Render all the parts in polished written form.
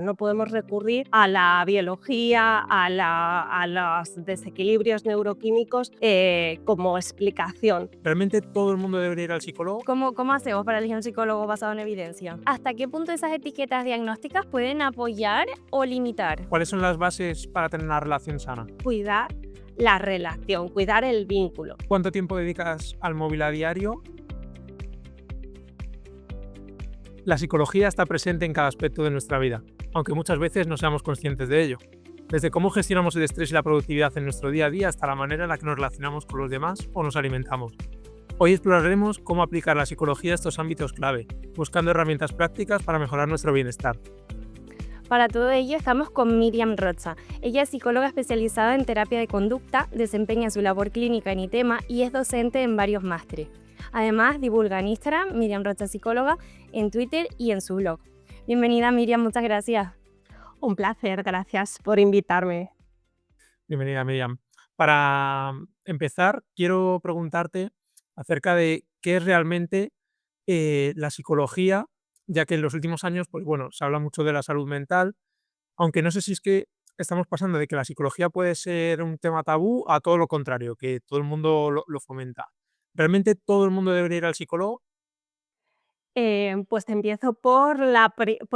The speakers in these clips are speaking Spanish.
No podemos recurrir a la biología, a los desequilibrios neuroquímicos como explicación. ¿Realmente todo el mundo debería ir al psicólogo? ¿Cómo hacemos para elegir un psicólogo basado en evidencia? ¿Hasta qué punto esas etiquetas diagnósticas pueden apoyar o limitar? ¿Cuáles son las bases para tener una relación sana? Cuidar la relación, cuidar el vínculo. ¿Cuánto tiempo dedicas al móvil a diario? La psicología está presente en cada aspecto de nuestra vida, aunque muchas veces no seamos conscientes de ello. Desde cómo gestionamos el estrés y la productividad en nuestro día a día hasta la manera en la que nos relacionamos con los demás o nos alimentamos. Hoy exploraremos cómo aplicar la psicología a estos ámbitos clave, buscando herramientas prácticas para mejorar nuestro bienestar. Para todo ello estamos con Miriam Rocha. Ella es psicóloga especializada en terapia de conducta, desempeña su labor clínica en ITEMA y es docente en varios másteres. Además, divulga en Instagram, Miriam Rocha Psicóloga, en Twitter y en su blog. Bienvenida, Miriam, muchas gracias. Un placer, gracias por invitarme. Bienvenida, Miriam. Para empezar, quiero preguntarte acerca de qué es realmente la psicología, ya que en los últimos años, pues bueno, se habla mucho de la salud mental, aunque no sé si es que estamos pasando de que la psicología puede ser un tema tabú a todo lo contrario, que todo el mundo lo fomenta. ¿Realmente todo el mundo debería ir al psicólogo? Pues empiezo por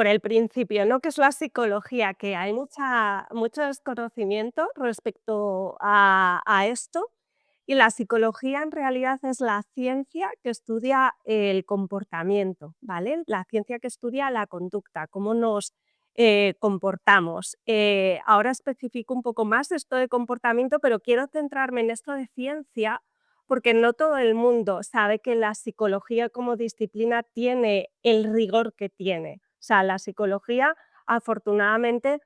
el principio, ¿no? Que es la psicología, que hay mucho desconocimiento respecto a esto. Y la psicología en realidad es la ciencia que estudia el comportamiento, ¿vale? La ciencia que estudia la conducta, cómo nos comportamos. Ahora especifico un poco más esto de comportamiento, pero quiero centrarme en esto de ciencia porque no todo el mundo sabe que la psicología como disciplina tiene el rigor que tiene. O sea, la psicología, afortunadamente,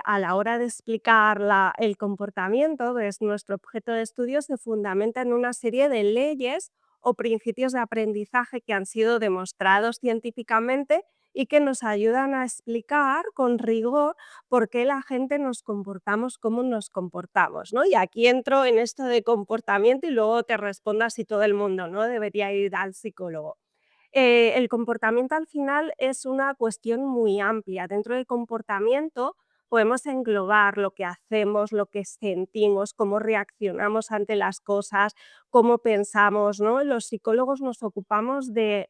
a la hora de explicar el comportamiento, que es nuestro objeto de estudio, se fundamenta en una serie de leyes o principios de aprendizaje que han sido demostrados científicamente y que nos ayudan a explicar con rigor por qué la gente nos comportamos como nos comportamos, ¿no? Y aquí entro en esto de comportamiento y luego te respondo si todo el mundo, ¿no?, debería ir al psicólogo. El comportamiento al final es una cuestión muy amplia. Dentro del comportamiento podemos englobar lo que hacemos, lo que sentimos, cómo reaccionamos ante las cosas, cómo pensamos, ¿no? Los psicólogos nos ocupamos de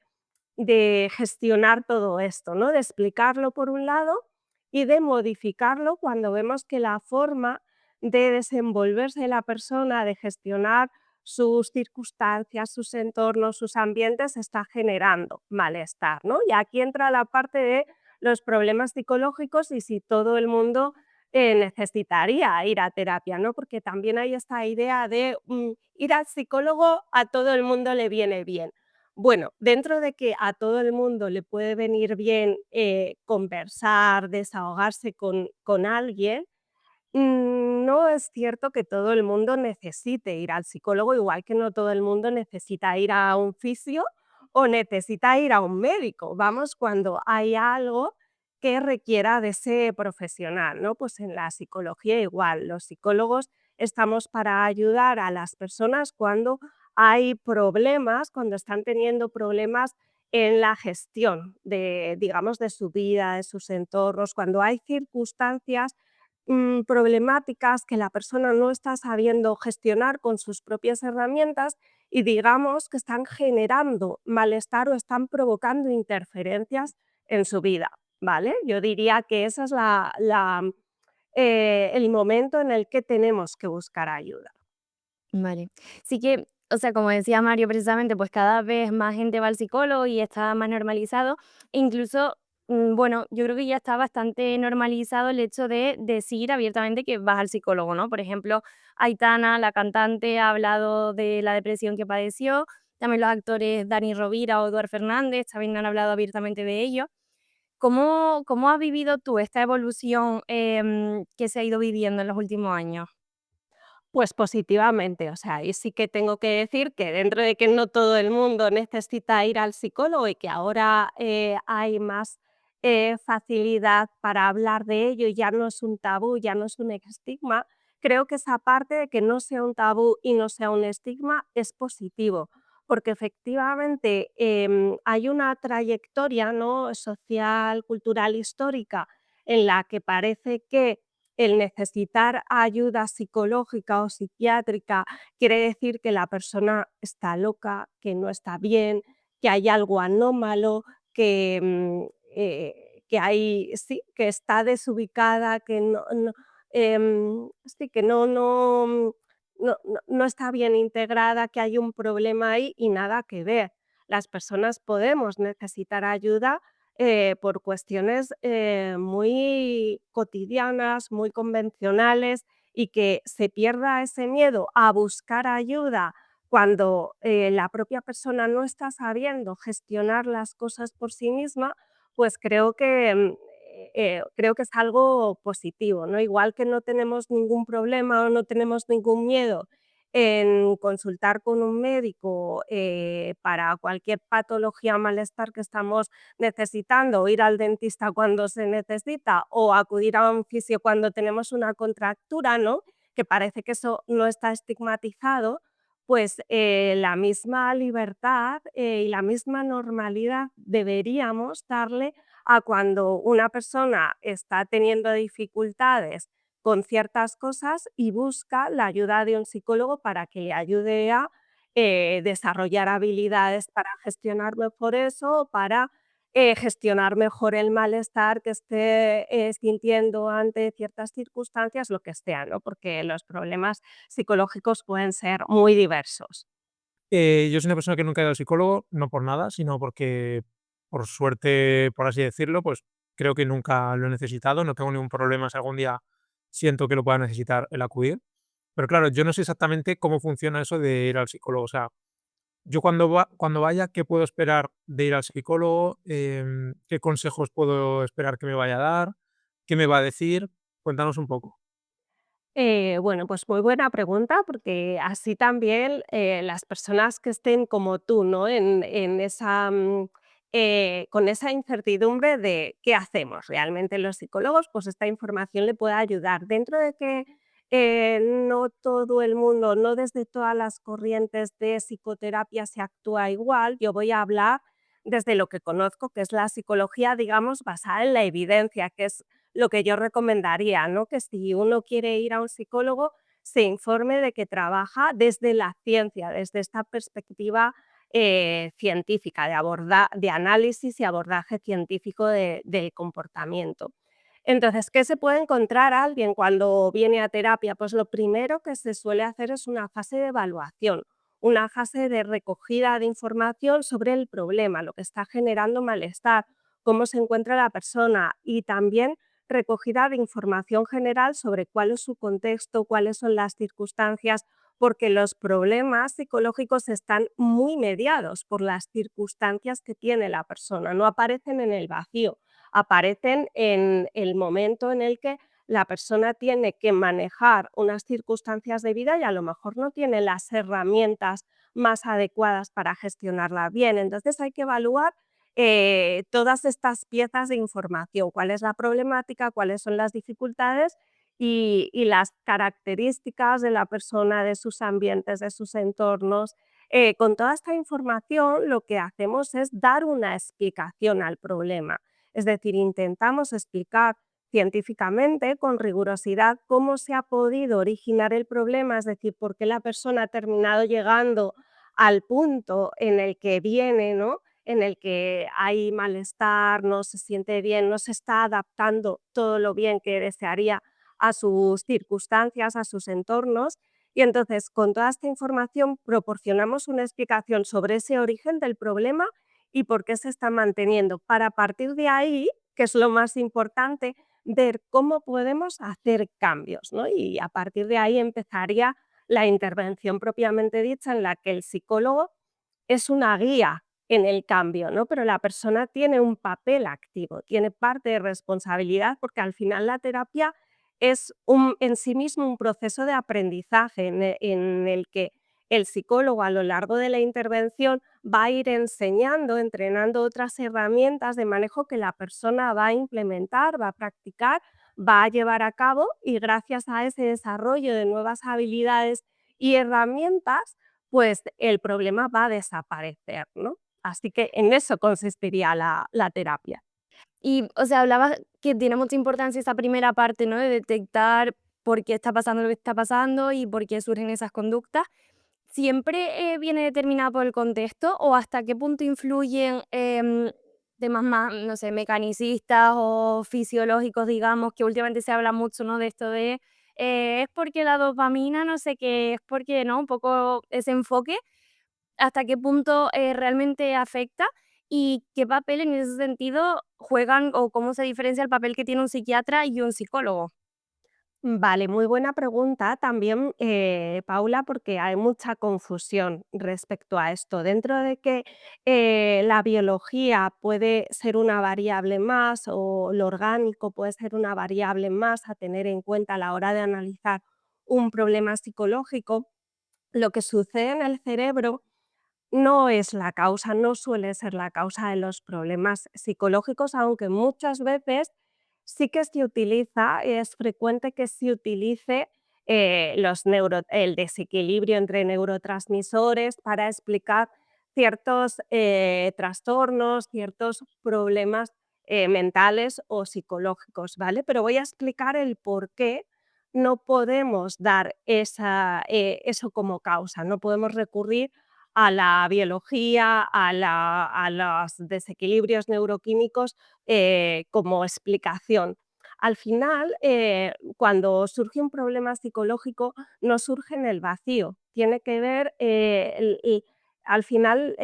gestionar todo esto, ¿no? De explicarlo por un lado y de modificarlo cuando vemos que la forma de desenvolverse de la persona, de gestionar sus circunstancias, sus entornos, sus ambientes, está generando malestar, ¿no? Y aquí entra la parte de los problemas psicológicos y si todo el mundo necesitaría ir a terapia, ¿no? Porque también hay esta idea de ir al psicólogo a todo el mundo le viene bien. Bueno, dentro de que a todo el mundo le puede venir bien conversar, desahogarse con alguien, no es cierto que todo el mundo necesite ir al psicólogo, igual que no todo el mundo necesita ir a un fisio o necesita ir a un médico. Vamos, cuando hay algo que requiera de ese profesional, ¿no? Pues en la psicología igual, los psicólogos estamos para ayudar a las personas cuando hay problemas, cuando están teniendo problemas en la gestión de, digamos, de su vida, de sus entornos, cuando hay circunstancias problemáticas que la persona no está sabiendo gestionar con sus propias herramientas y digamos que están generando malestar o están provocando interferencias en su vida, ¿vale? Yo diría que ese es el momento en el que tenemos que buscar ayuda. Vale. Sí que, o sea, como decía Mario precisamente, pues cada vez más gente va al psicólogo y está más normalizado. E incluso, bueno, yo creo que ya está bastante normalizado el hecho de decir abiertamente que vas al psicólogo, ¿no? Por ejemplo, Aitana, la cantante, ha hablado de la depresión que padeció. También los actores Dani Rovira o Eduard Fernández también han hablado abiertamente de ello. ¿Cómo has vivido tú esta evolución que se ha ido viviendo en los últimos años? Pues positivamente, o sea, ahí sí que tengo que decir que dentro de que no todo el mundo necesita ir al psicólogo y que ahora hay más facilidad para hablar de ello y ya no es un tabú, ya no es un estigma, creo que esa parte de que no sea un tabú y no sea un estigma es positivo, porque efectivamente hay una trayectoria, ¿no?, social, cultural, histórica, en la que parece que el necesitar ayuda psicológica o psiquiátrica quiere decir que la persona está loca, que no está bien, que hay algo anómalo, que hay sí, que está desubicada, que sí, que no está bien integrada, que hay un problema ahí y nada que ver. Las personas podemos necesitar ayuda, por cuestiones, muy cotidianas, muy convencionales, y que se pierda ese miedo a buscar ayuda cuando, la propia persona no está sabiendo gestionar las cosas por sí misma, pues creo que es algo positivo, ¿no? Igual que no tenemos ningún problema o no tenemos ningún miedo en consultar con un médico, para cualquier patología o malestar que estamos necesitando, o ir al dentista cuando se necesita, o acudir a un fisio cuando tenemos una contractura, ¿no? Que parece que eso no está estigmatizado, pues, la misma libertad, y la misma normalidad deberíamos darle a cuando una persona está teniendo dificultades con ciertas cosas y busca la ayuda de un psicólogo para que le ayude a, desarrollar habilidades para gestionar mejor eso, para, gestionar mejor el malestar que esté, sintiendo ante ciertas circunstancias, lo que sea, ¿no? Porque los problemas psicológicos pueden ser muy diversos. Yo soy una persona que nunca ha ido al psicólogo, no por nada, sino porque, por suerte, por así decirlo, pues creo que nunca lo he necesitado, no tengo ningún problema si algún día siento que lo pueda necesitar el acudir. Pero claro, yo no sé exactamente cómo funciona eso de ir al psicólogo. O sea, yo cuando vaya, ¿qué puedo esperar de ir al psicólogo? ¿Qué consejos puedo esperar que me vaya a dar? ¿Qué me va a decir? Cuéntanos un poco. Bueno, pues muy buena pregunta, porque así también, las personas que estén como tú, ¿no? En esa, con esa incertidumbre de qué hacemos realmente los psicólogos, pues esta información le puede ayudar. Dentro de que, no todo el mundo, no desde todas las corrientes de psicoterapia se actúa igual, yo voy a hablar desde lo que conozco, que es la psicología, digamos, basada en la evidencia, que es lo que yo recomendaría, ¿no? Que si uno quiere ir a un psicólogo, se informe de que trabaja desde la ciencia, desde esta perspectiva, científica, de análisis y abordaje científico del comportamiento. Entonces, ¿qué se puede encontrar alguien cuando viene a terapia? Pues lo primero que se suele hacer es una fase de evaluación, una fase de recogida de información sobre el problema, lo que está generando malestar, cómo se encuentra la persona, y también recogida de información general sobre cuál es su contexto, cuáles son las circunstancias, porque los problemas psicológicos están muy mediados por las circunstancias que tiene la persona, no aparecen en el vacío, aparecen en el momento en el que la persona tiene que manejar unas circunstancias de vida y a lo mejor no tiene las herramientas más adecuadas para gestionarla bien. Entonces hay que evaluar, todas estas piezas de información, cuál es la problemática, cuáles son las dificultades y las características de la persona, de sus ambientes, de sus entornos. Con toda esta información lo que hacemos es dar una explicación al problema, es decir, intentamos explicar científicamente, con rigurosidad, cómo se ha podido originar el problema, es decir, por qué la persona ha terminado llegando al punto en el que viene, ¿no? En el que hay malestar, no se siente bien, no se está adaptando todo lo bien que desearía a sus circunstancias, a sus entornos. Y entonces, con toda esta información, proporcionamos una explicación sobre ese origen del problema y por qué se está manteniendo, para a partir de ahí, que es lo más importante, ver cómo podemos hacer cambios, ¿no? Y a partir de ahí empezaría la intervención propiamente dicha, en la que el psicólogo es una guía en el cambio, ¿no? Pero la persona tiene un papel activo, tiene parte de responsabilidad, porque al final la terapia es en sí mismo un proceso de aprendizaje en el que el psicólogo a lo largo de la intervención va a ir enseñando, entrenando otras herramientas de manejo que la persona va a implementar, va a practicar, va a llevar a cabo, y gracias a ese desarrollo de nuevas habilidades y herramientas, pues el problema va a desaparecer, ¿no? Así que en eso consistiría la terapia. Y, o sea, hablabas que tiene mucha importancia esa primera parte, ¿no? De detectar por qué está pasando lo que está pasando y por qué surgen esas conductas. ¿Siempre, viene determinado por el contexto o hasta qué punto influyen, temas más, no sé, mecanicistas o fisiológicos, digamos, que últimamente se habla mucho, ¿no? De esto de, es porque la dopamina, no sé qué, es porque, ¿no? Un poco ese enfoque, ¿hasta qué punto, realmente afecta? ¿Y qué papel en ese sentido juegan o cómo se diferencia el papel que tiene un psiquiatra y un psicólogo? Vale, muy buena pregunta también, Paula, porque hay mucha confusión respecto a esto. Dentro de que la biología puede ser una variable más o lo orgánico puede ser una variable más a tener en cuenta a la hora de analizar un problema psicológico, lo que sucede en el cerebro no es la causa, no suele ser la causa de los problemas psicológicos, aunque muchas veces sí que se utiliza, es frecuente que se utilice el desequilibrio entre neurotransmisores para explicar ciertos trastornos, ciertos problemas mentales o psicológicos, ¿vale? Pero voy a explicar el por qué no podemos dar eso como causa, no podemos recurrir a la biología, a los desequilibrios neuroquímicos como explicación. Al final, cuando surge un problema psicológico, no surge en el vacío, tiene que ver, al final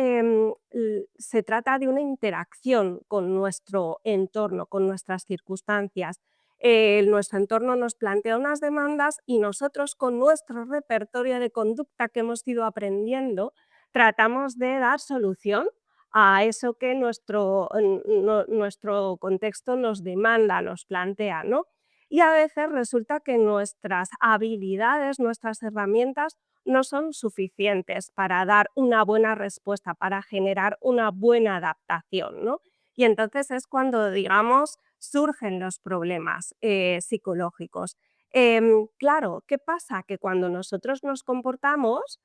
se trata de una interacción con nuestro entorno, con nuestras circunstancias. Nuestro entorno nos plantea unas demandas y nosotros con nuestro repertorio de conducta que hemos ido aprendiendo, tratamos de dar solución a eso que nuestro contexto nos demanda, nos plantea, ¿no? Y a veces resulta que nuestras habilidades, nuestras herramientas no son suficientes para dar una buena respuesta, para generar una buena adaptación, ¿no? Y entonces es cuando, digamos, surgen los problemas psicológicos. Claro, ¿qué pasa? Que cuando nosotros nos comportamos,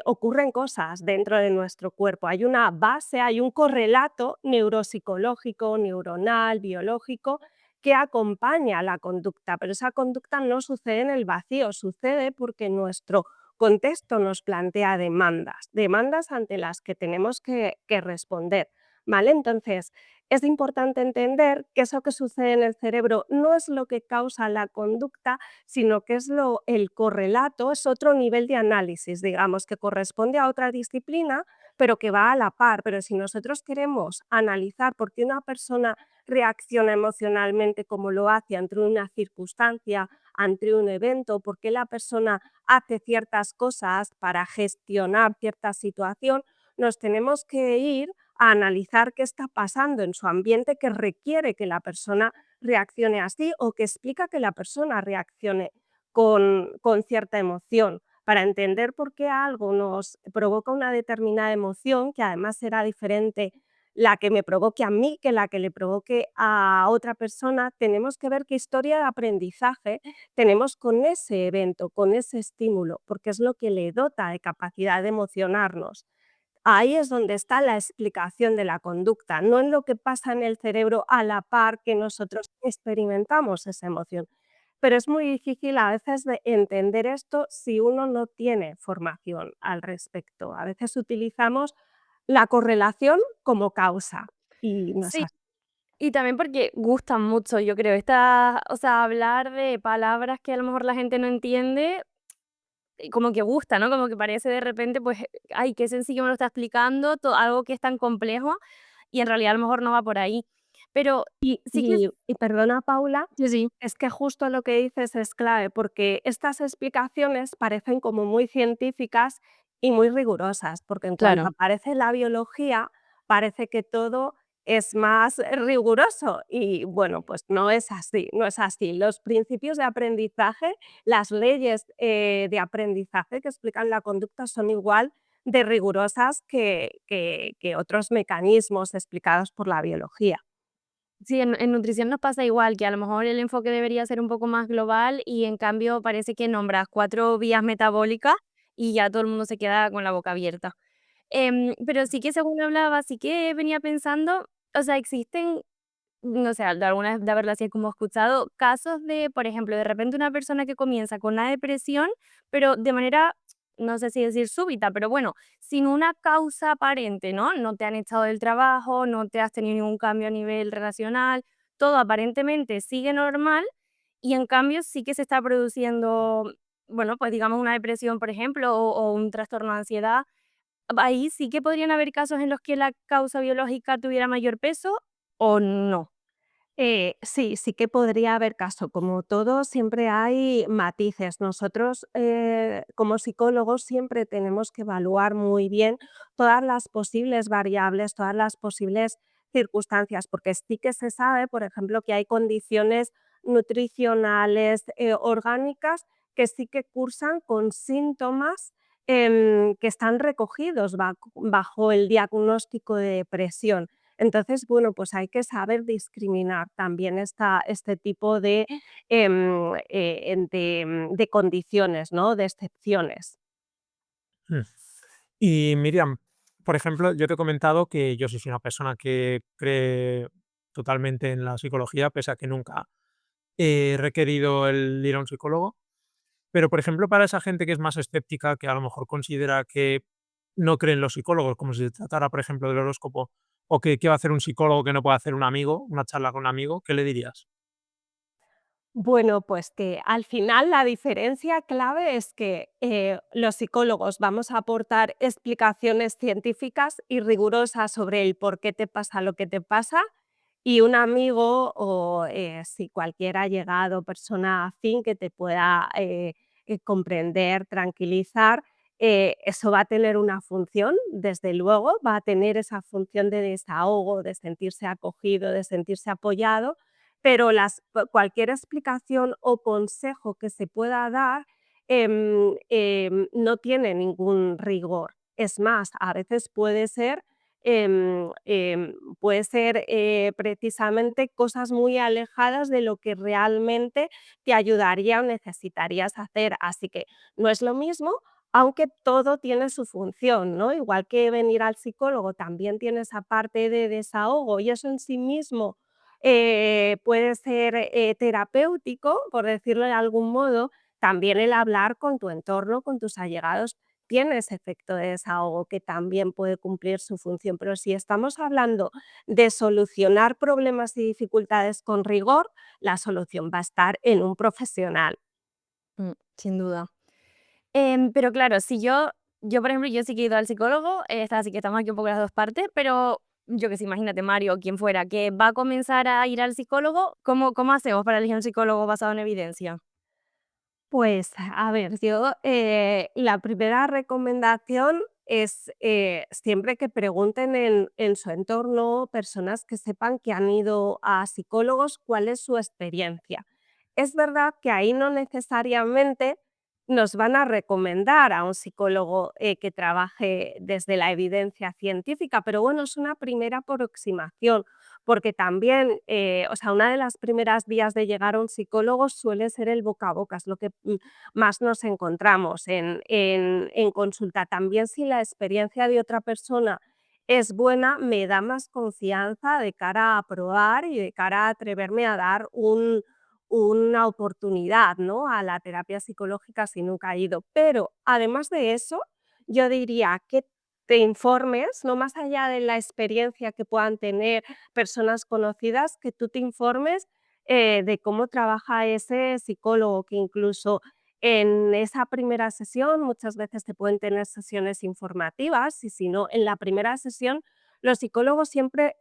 ocurren cosas dentro de nuestro cuerpo. Hay una base, hay un correlato neuropsicológico, neuronal, biológico, que acompaña la conducta, pero esa conducta no sucede en el vacío, sucede porque nuestro contexto nos plantea demandas, demandas ante las que tenemos que responder, ¿vale? Entonces, es importante entender que eso que sucede en el cerebro no es lo que causa la conducta, sino que es el correlato, es otro nivel de análisis, digamos, que corresponde a otra disciplina, pero que va a la par. Pero si nosotros queremos analizar por qué una persona reacciona emocionalmente como lo hace ante una circunstancia, ante un evento, por qué la persona hace ciertas cosas para gestionar cierta situación, nos tenemos que ir a analizar qué está pasando en su ambiente que requiere que la persona reaccione así o que explica que la persona reaccione con cierta emoción, para entender por qué algo nos provoca una determinada emoción, que además será diferente la que me provoque a mí que la que le provoque a otra persona, tenemos que ver qué historia de aprendizaje tenemos con ese evento, con ese estímulo, porque es lo que le dota de capacidad de emocionarnos. Ahí es donde está la explicación de la conducta, no en lo que pasa en el cerebro a la par que nosotros experimentamos esa emoción. Pero es muy difícil a veces de entender esto si uno no tiene formación al respecto. A veces utilizamos la correlación como causa y no es Sí. así. Y también porque gustan mucho, yo creo. O sea, hablar de palabras que a lo mejor la gente no entiende, como que gusta, ¿no? Como que parece de repente, pues, ay, qué sencillo me lo está explicando, algo que es tan complejo y en realidad a lo mejor no va por ahí. Pero Y sí que... y y perdona, Paula, Sí, sí, es que justo lo que dices es clave, porque estas explicaciones parecen como muy científicas y muy rigurosas, porque en cuanto claro. aparece la biología, parece que todo es más riguroso y bueno, pues no es así, no es así. Los principios de aprendizaje, las leyes, de aprendizaje que explican la conducta son igual de rigurosas que otros mecanismos explicados por la biología. Sí, en nutrición nos pasa igual, que a lo mejor el enfoque debería ser un poco más global y en cambio parece que nombras 4 vías metabólicas y ya todo el mundo se queda con la boca abierta. Pero sí que según hablaba, sí que venía pensando, o sea, existen no sé, de alguna vez de haberlo así como escuchado, casos de, por ejemplo, de repente una persona que comienza con una depresión, pero de manera, no sé si decir súbita, pero bueno, sin una causa aparente, ¿no? No te han echado del trabajo, no te has tenido ningún cambio a nivel relacional, todo aparentemente sigue normal y en cambio sí que se está produciendo, bueno, pues digamos una depresión, por ejemplo, o un trastorno de ansiedad. Ahí sí que podrían haber casos en los que la causa biológica tuviera mayor peso o no. Sí, sí que podría haber caso. Como todo, siempre hay matices. Nosotros, como psicólogos, siempre tenemos que evaluar muy bien todas las posibles variables, todas las posibles circunstancias, porque sí que se sabe, por ejemplo, que hay condiciones nutricionales, orgánicas, que sí que cursan con síntomas que están recogidos bajo el diagnóstico de depresión. Entonces, bueno, pues hay que saber discriminar también este tipo de condiciones, ¿no? De excepciones. Mm. Y Miriam, por ejemplo, yo te he comentado que yo sí soy una persona que cree totalmente en la psicología, pese a que nunca he requerido el ir a un psicólogo. Pero, por ejemplo, para esa gente que es más escéptica, que a lo mejor considera que no creen los psicólogos, como si se tratara, por ejemplo, del horóscopo, o que qué va a hacer un psicólogo que no puede hacer un amigo, una charla con un amigo, ¿qué le dirías? Bueno, pues que al final la diferencia clave es que los psicólogos vamos a aportar explicaciones científicas y rigurosas sobre el por qué te pasa lo que te pasa y un amigo o si cualquier allegado, persona afín que te pueda comprender, tranquilizar, eso va a tener una función, desde luego, va a tener esa función de desahogo, de sentirse acogido, de sentirse apoyado, pero cualquier explicación o consejo que se pueda dar no tiene ningún rigor. Es más, a veces puede ser precisamente cosas muy alejadas de lo que realmente te ayudaría o necesitarías hacer. Así que no es lo mismo, aunque todo tiene su función, ¿no? Igual que venir al psicólogo también tiene esa parte de desahogo y eso en sí mismo puede ser terapéutico, por decirlo de algún modo, también el hablar con tu entorno, con tus allegados, tiene ese efecto de desahogo que también puede cumplir su función. Pero si estamos hablando de solucionar problemas y dificultades con rigor, la solución va a estar en un profesional. Sin duda. Pero claro, si yo, por ejemplo, yo sí que he ido al psicólogo, así que estamos aquí un poco las 2 partes, pero yo que sé, imagínate Mario o quien fuera que va a comenzar a ir al psicólogo, ¿cómo hacemos para elegir un psicólogo basado en evidencia? Pues, a ver, yo, la primera recomendación es, siempre que pregunten en su entorno, personas que sepan que han ido a psicólogos, cuál es su experiencia. Es verdad que ahí no necesariamente nos van a recomendar a un psicólogo, que trabaje desde la evidencia científica, pero bueno, es una primera aproximación, porque también, o sea, una de las primeras vías de llegar a un psicólogo suele ser el boca a boca, es lo que más nos encontramos en consulta. También si la experiencia de otra persona es buena, me da más confianza de cara a probar y de cara a atreverme a dar una oportunidad, ¿no? A la terapia psicológica si nunca he ido. Pero además de eso, yo diría que te informes, no más allá de la experiencia que puedan tener personas conocidas, que tú te informes de cómo trabaja ese psicólogo, que incluso en esa primera sesión muchas veces te pueden tener sesiones informativas y si no, en la primera sesión los psicólogos siempre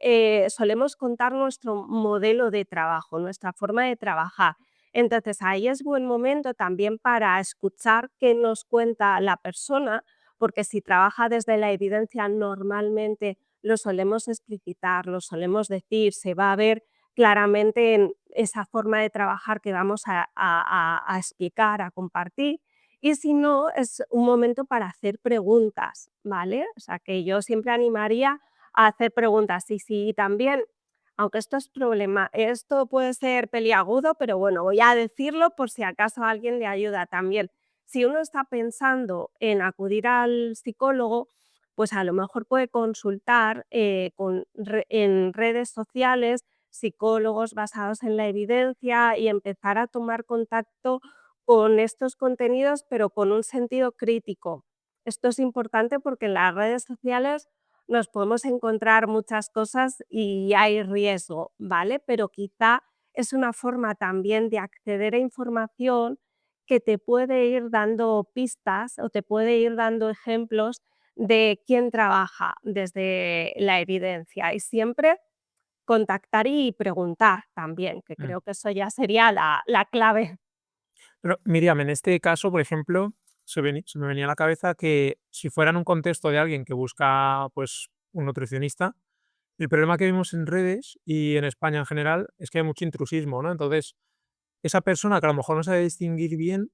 solemos contar nuestro modelo de trabajo, nuestra forma de trabajar. Entonces ahí es buen momento también para escuchar qué nos cuenta la persona, porque si trabaja desde la evidencia normalmente lo solemos explicitar, lo solemos decir, se va a ver claramente en esa forma de trabajar que vamos a explicar, a compartir. Y si no, es un momento para hacer preguntas, ¿vale? O sea, que yo siempre animaría a hacer preguntas. Y si también, aunque esto puede ser peliagudo, pero bueno, voy a decirlo por si acaso a alguien le ayuda también. Si uno está pensando en acudir al psicólogo, pues a lo mejor puede consultar en redes sociales psicólogos basados en la evidencia y empezar a tomar contacto con estos contenidos, pero con un sentido crítico. Esto es importante porque en las redes sociales nos podemos encontrar muchas cosas y hay riesgo, ¿vale? Pero quizá es una forma también de acceder a información que te puede ir dando pistas o te puede ir dando ejemplos de quién trabaja desde la evidencia y siempre contactar y preguntar también, que Mm. creo que eso ya sería la clave. Pero, Miriam, en este caso, por ejemplo, se me venía a la cabeza que si fuera en un contexto de alguien que busca, pues, un nutricionista, el problema que vemos en redes y en España en general es que hay mucho intrusismo, ¿no? Entonces, esa persona que a lo mejor no sabe distinguir bien,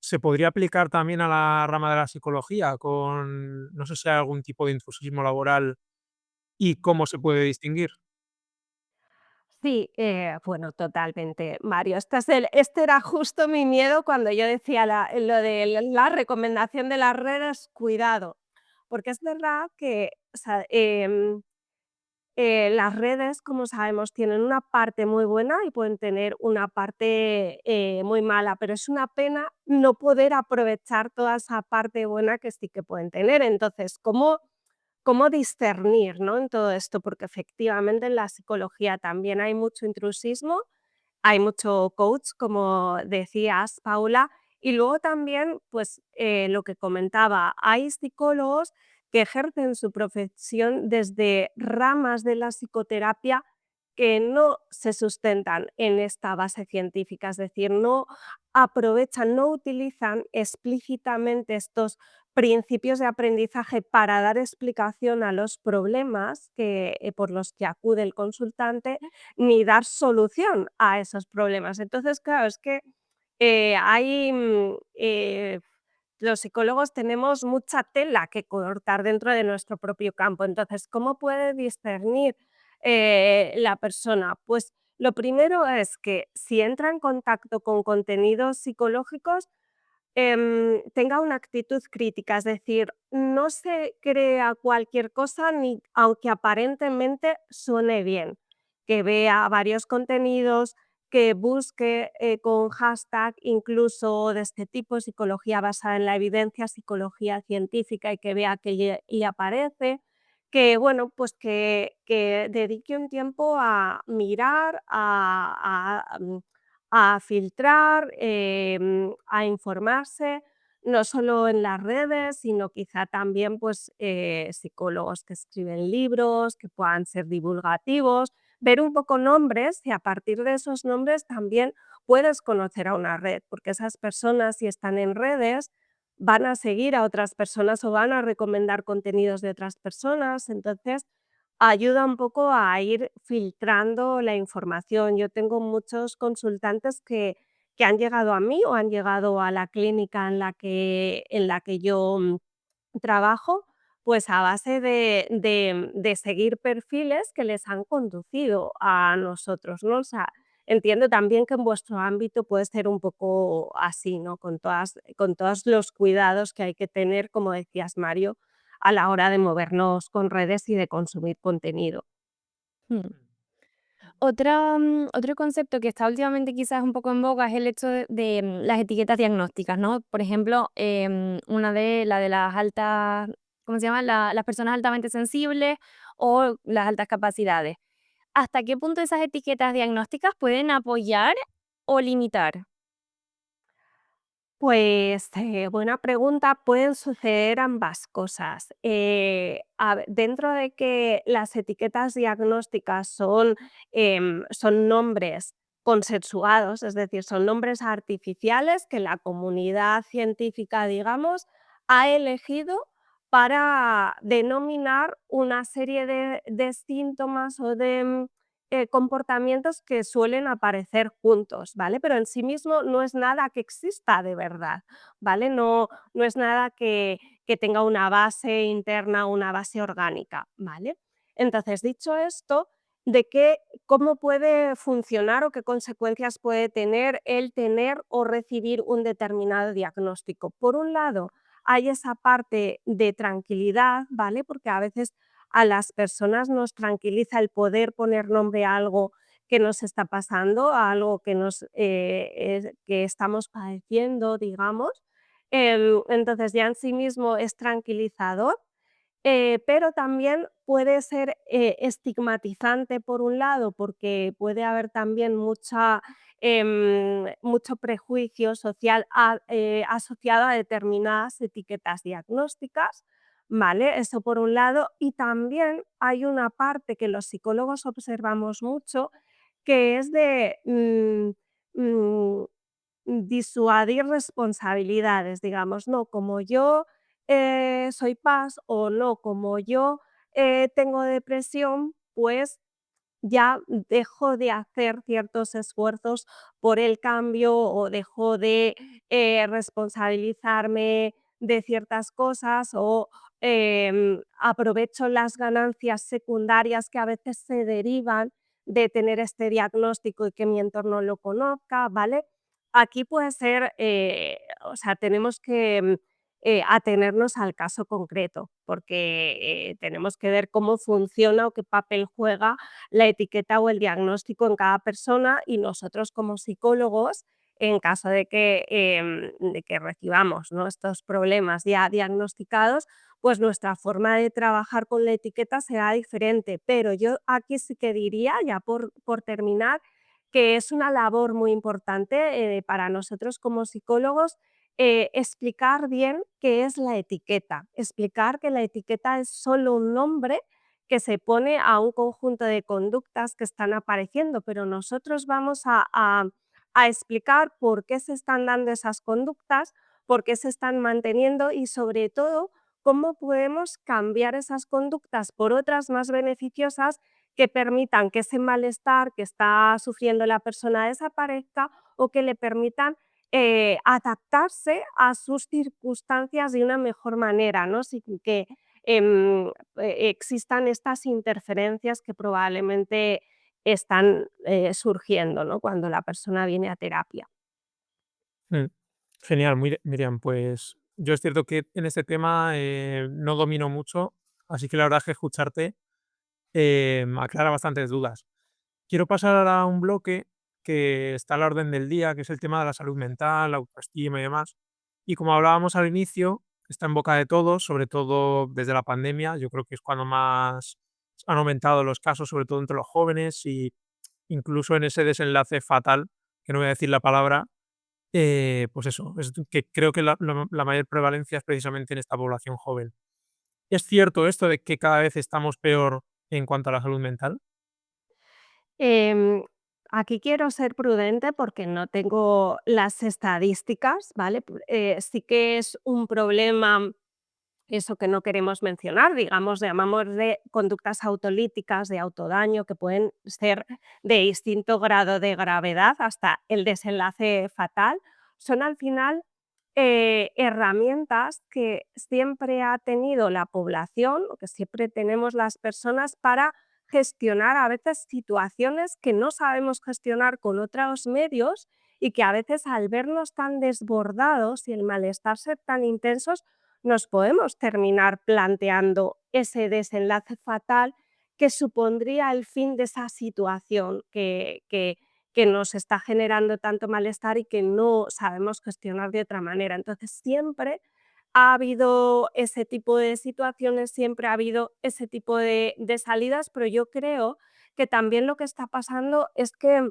se podría aplicar también a la rama de la psicología con, no sé si hay algún tipo de intrusismo laboral y cómo se puede distinguir. Sí, bueno, totalmente, Mario. Este era justo mi miedo cuando yo decía lo de la recomendación de las redes, cuidado, porque es verdad que, o sea, las redes, como sabemos, tienen una parte muy buena y pueden tener una parte muy mala, pero es una pena no poder aprovechar toda esa parte buena que sí que pueden tener. Entonces, ¿cómo discernir, ¿no? En todo esto? Porque efectivamente en la psicología también hay mucho intrusismo, hay mucho coach, como decías, Paula, y luego también, pues, lo que comentaba, hay psicólogos que ejercen su profesión desde ramas de la psicoterapia que no se sustentan en esta base científica, es decir, no aprovechan, no utilizan explícitamente estos principios de aprendizaje para dar explicación a los problemas por los que acude el consultante, ni dar solución a esos problemas. Entonces, claro, es que los psicólogos tenemos mucha tela que cortar dentro de nuestro propio campo. Entonces, ¿cómo puede discernir la persona? Pues lo primero es que si entra en contacto con contenidos psicológicos, tenga una actitud crítica, es decir, no se crea cualquier cosa ni aunque aparentemente suene bien, que vea varios contenidos, que busque con hashtag incluso de este tipo, psicología basada en la evidencia, psicología científica y que vea que le aparece, que bueno, pues que dedique un tiempo a mirar, a filtrar, a informarse, no solo en las redes, sino quizá también pues, psicólogos que escriben libros, que puedan ser divulgativos, ver un poco nombres y a partir de esos nombres también puedes conocer a una red, porque esas personas si están en redes van a seguir a otras personas o van a recomendar contenidos de otras personas, entonces ayuda un poco a ir filtrando la información. Yo tengo muchos consultantes que han llegado a mí o han llegado a la clínica en la que yo trabajo, pues a base de seguir perfiles que les han conducido a nosotros, ¿no? O sea, entiendo también que en vuestro ámbito puede ser un poco así, ¿no? Con todos los cuidados que hay que tener, como decías, Mario, a la hora de movernos con redes y de consumir contenido. Mm. Otro concepto que está últimamente quizás un poco en boga es el hecho de las etiquetas diagnósticas, ¿no? Por ejemplo, una de la de las altas, ¿cómo se llama? Las personas altamente sensibles o las altas capacidades. ¿Hasta qué punto esas etiquetas diagnósticas pueden apoyar o limitar? Pues, buena pregunta. Pueden suceder ambas cosas. Dentro de que las etiquetas diagnósticas son nombres consensuados, es decir, son nombres artificiales que la comunidad científica, digamos, ha elegido para denominar una serie de síntomas o de comportamientos que suelen aparecer juntos, ¿vale? Pero en sí mismo no es nada que exista de verdad, ¿vale? No es nada que tenga una base interna, una base orgánica, ¿vale? Entonces, dicho esto, cómo puede funcionar o qué consecuencias puede tener el tener o recibir un determinado diagnóstico. Por un lado, hay esa parte de tranquilidad, ¿vale? Porque a veces a las personas nos tranquiliza el poder poner nombre a algo que nos está pasando, a algo que estamos padeciendo, digamos. Entonces ya en sí mismo es tranquilizador, pero también puede ser estigmatizante por un lado, porque puede haber también mucho prejuicio social asociado a determinadas etiquetas diagnósticas, ¿vale? Eso por un lado. Y también hay una parte que los psicólogos observamos mucho, que es de disuadir responsabilidades, digamos, no, como yo soy paz o no, como yo tengo depresión, pues ya dejo de hacer ciertos esfuerzos por el cambio o dejo de responsabilizarme de ciertas cosas o aprovecho las ganancias secundarias que a veces se derivan de tener este diagnóstico y que mi entorno lo conozca, ¿vale? Aquí puede ser, o sea, tenemos que atenernos al caso concreto, porque tenemos que ver cómo funciona o qué papel juega la etiqueta o el diagnóstico en cada persona y nosotros como psicólogos, en caso de que recibamos, ¿no?, estos problemas ya diagnosticados, pues nuestra forma de trabajar con la etiqueta será diferente. Pero yo aquí sí que diría, ya por terminar, que es una labor muy importante para nosotros como psicólogos explicar bien qué es la etiqueta, explicar que la etiqueta es solo un nombre que se pone a un conjunto de conductas que están apareciendo, pero nosotros vamos a explicar por qué se están dando esas conductas, por qué se están manteniendo y sobre todo cómo podemos cambiar esas conductas por otras más beneficiosas que permitan que ese malestar que está sufriendo la persona desaparezca o que le permitan adaptarse a sus circunstancias de una mejor manera, ¿no? Sin que existan estas interferencias que probablemente están surgiendo, ¿no?, cuando la persona viene a terapia. Mm. Genial, Miriam, pues yo es cierto que en este tema no domino mucho, así que la verdad es que escucharte me aclara bastantes dudas. Quiero pasar ahora a un bloque que está a la orden del día, que es el tema de la salud mental, la autoestima y demás. Y como hablábamos al inicio, está en boca de todos, sobre todo desde la pandemia. Yo creo que es cuando más han aumentado los casos, sobre todo entre los jóvenes y incluso en ese desenlace fatal, que no voy a decir la palabra, pues eso, es que creo que la mayor prevalencia es precisamente en esta población joven. ¿Es cierto esto de que cada vez estamos peor en cuanto a la salud mental? Em, Aquí quiero ser prudente porque no tengo las estadísticas, ¿vale? Sí que es un problema eso que no queremos mencionar, digamos, llamámosle conductas autolíticas de autodaño que pueden ser de distinto grado de gravedad hasta el desenlace fatal, son al final herramientas que siempre ha tenido la población, o que siempre tenemos las personas para gestionar a veces situaciones que no sabemos gestionar con otros medios y que a veces al vernos tan desbordados y el malestar ser tan intensos, nos podemos terminar planteando ese desenlace fatal que supondría el fin de esa situación que nos está generando tanto malestar y que no sabemos gestionar de otra manera. Entonces, siempre ha habido ese tipo de situaciones, siempre ha habido ese tipo de salidas, pero yo creo que también lo que está pasando es que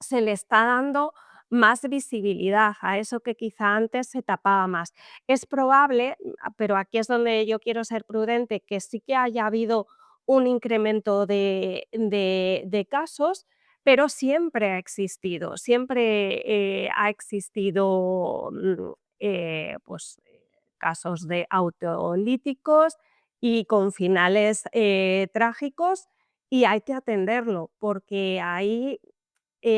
se le está dando más visibilidad a eso que quizá antes se tapaba más. Es probable, pero aquí es donde yo quiero ser prudente, que sí que haya habido un incremento de casos, pero siempre ha existido pues, casos de autolíticos y con finales trágicos y hay que atenderlo porque ahí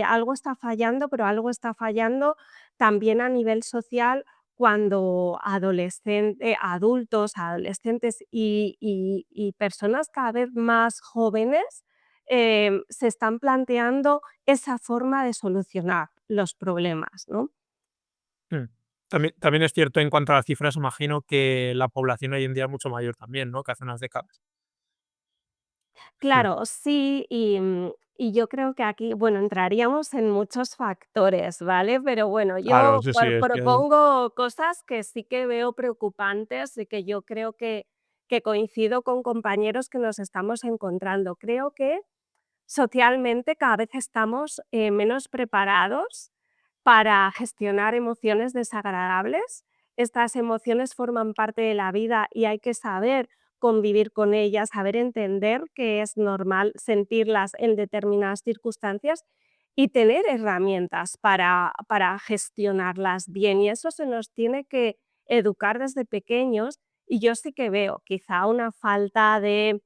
algo está fallando, pero algo está fallando también a nivel social cuando adultos, adolescentes y personas cada vez más jóvenes se están planteando esa forma de solucionar los problemas, ¿no? Mm. También es cierto en cuanto a las cifras, imagino que la población hoy en día es mucho mayor también, ¿no? Que hace unas décadas. Claro, sí, y yo creo que aquí, bueno, entraríamos en muchos factores, ¿vale? Pero bueno, Claro, yo sí, sí, es que hay propongo cosas que sí que veo preocupantes y que yo creo que coincido con compañeros que nos estamos encontrando. Creo que socialmente cada vez estamos menos preparados para gestionar emociones desagradables. Estas emociones forman parte de la vida y hay que saber convivir con ellas, saber entender que es normal sentirlas en determinadas circunstancias y tener herramientas para gestionarlas bien. Y eso se nos tiene que educar desde pequeños y yo sí que veo quizá una falta de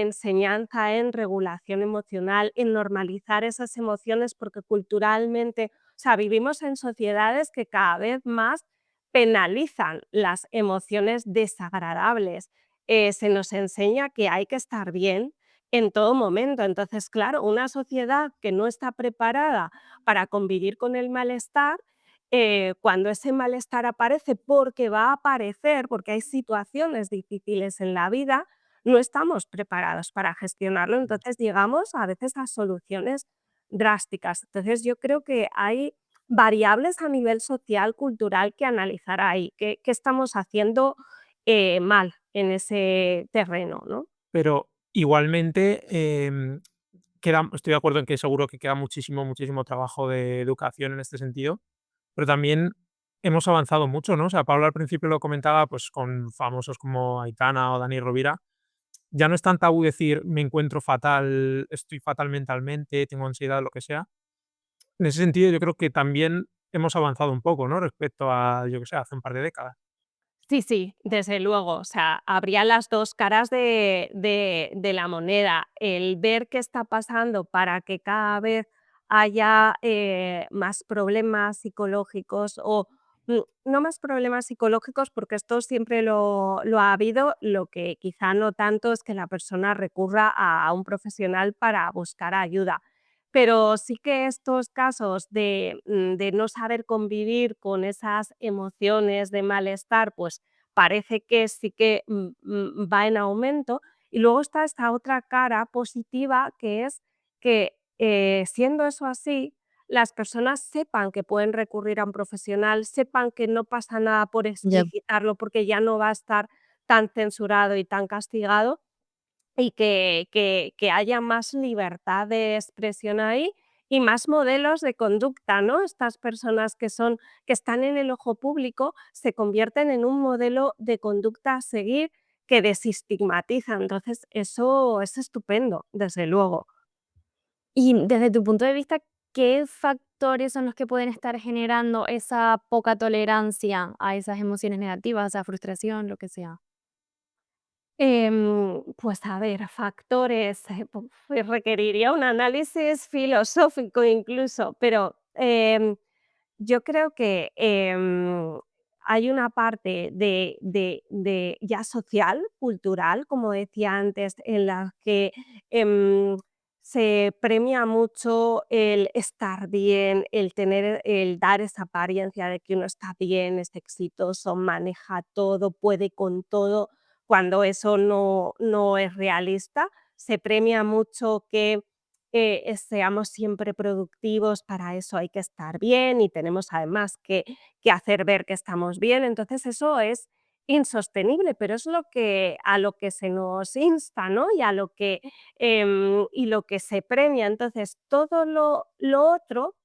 enseñanza en regulación emocional, en normalizar esas emociones, porque culturalmente, o sea, vivimos en sociedades que cada vez más penalizan las emociones desagradables. Se nos enseña que hay que estar bien en todo momento. Entonces, claro, una sociedad que no está preparada para convivir con el malestar, cuando ese malestar aparece, porque va a aparecer, porque hay situaciones difíciles en la vida, no estamos preparados para gestionarlo, entonces llegamos a veces a soluciones drásticas. Entonces yo creo que hay variables a nivel social, cultural que analizar ahí, qué estamos haciendo mal en ese terreno, ¿no? pero igualmente, estoy de acuerdo en que seguro que queda muchísimo, muchísimo trabajo de educación en este sentido, pero también hemos avanzado mucho, ¿no? O sea, Pablo al principio lo comentaba, pues, con famosos como Aitana o Dani Rovira. Ya no es tan tabú decir: "Me encuentro fatal, estoy fatal mentalmente, tengo ansiedad", lo que sea. En ese sentido, yo creo que también hemos avanzado un poco, ¿no? Respecto a, yo qué sé, hace un par de décadas. Sí, sí, desde luego. O sea, habría las 2 caras de la moneda. El ver qué está pasando para que cada vez haya, más problemas psicológicos o, no más problemas psicológicos, porque esto siempre lo ha habido, lo que quizá no tanto es que la persona recurra a un profesional para buscar ayuda. Pero sí que estos casos de no saber convivir con esas emociones de malestar, pues parece que sí que va en aumento. Y luego está esta otra cara positiva, que es que siendo eso así, las personas sepan que pueden recurrir a un profesional, sepan que no pasa nada por Ya. explicitarlo porque ya no va a estar tan censurado y tan castigado y que haya más libertad de expresión ahí y más modelos de conducta, ¿no? Estas personas que están en el ojo público se convierten en un modelo de conducta a seguir que desestigmatiza. Entonces, eso es estupendo, desde luego. Y desde tu punto de vista, ¿qué factores son los que pueden estar generando esa poca tolerancia a esas emociones negativas, a frustración, lo que sea? Pues a ver, factores, requeriría un análisis filosófico incluso, pero yo creo que hay una parte de ya social, cultural, como decía antes, en la que em, se premia mucho el estar bien, el dar esa apariencia de que uno está bien, es exitoso, maneja todo, puede con todo, cuando eso no es realista. Se premia mucho que seamos siempre productivos, para eso hay que estar bien y tenemos además que hacer ver que estamos bien. Entonces eso es insostenible, pero es a lo que se nos insta, ¿no? Y a lo que, y lo que se premia. Entonces todo lo otro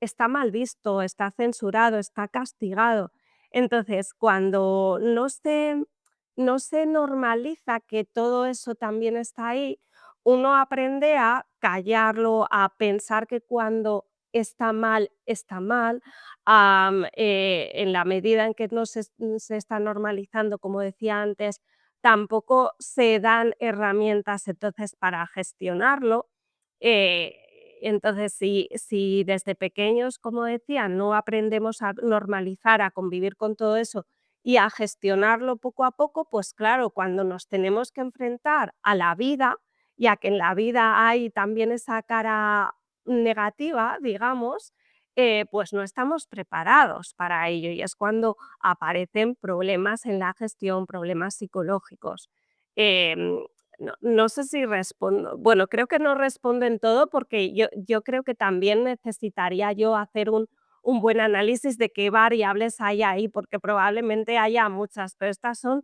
está mal visto, está censurado, está castigado. Entonces, cuando no se normaliza que todo eso también está ahí, uno aprende a callarlo, a pensar que cuando está mal, en la medida en que no se está normalizando, como decía antes, tampoco se dan herramientas entonces para gestionarlo. Entonces, si desde pequeños, como decía, no aprendemos a normalizar, a convivir con todo eso y a gestionarlo poco a poco, pues claro, cuando nos tenemos que enfrentar a la vida, ya que en la vida hay también esa cara negativa, digamos, pues no estamos preparados para ello y es cuando aparecen problemas en la gestión, problemas psicológicos. no sé si respondo. Bueno, creo que no respondo en todo porque yo creo que también necesitaría yo hacer un buen análisis de qué variables hay ahí, porque probablemente haya muchas, pero estas son,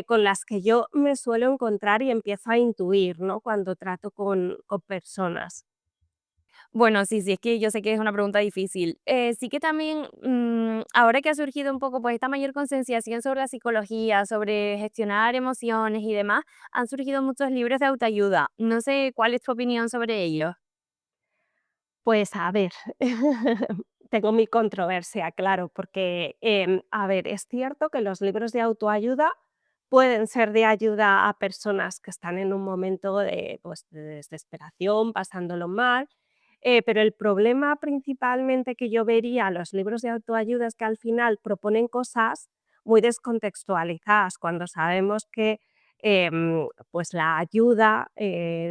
con las que yo me suelo encontrar y empiezo a intuir, ¿no? Cuando trato con personas. Bueno, sí, sí, es que yo sé que es una pregunta difícil. Sí que también, ahora que ha surgido un poco, pues, esta mayor concienciación sobre la psicología, sobre gestionar emociones y demás, han surgido muchos libros de autoayuda. No sé cuál es tu opinión sobre ellos. Pues a ver, tengo mi controversia, claro, porque, a ver, es cierto que los libros de autoayuda pueden ser de ayuda a personas que están en un momento de, pues, de desesperación, pasándolo mal, pero el problema principalmente que yo vería a los libros de autoayuda es que al final proponen cosas muy descontextualizadas, cuando sabemos que pues la ayuda,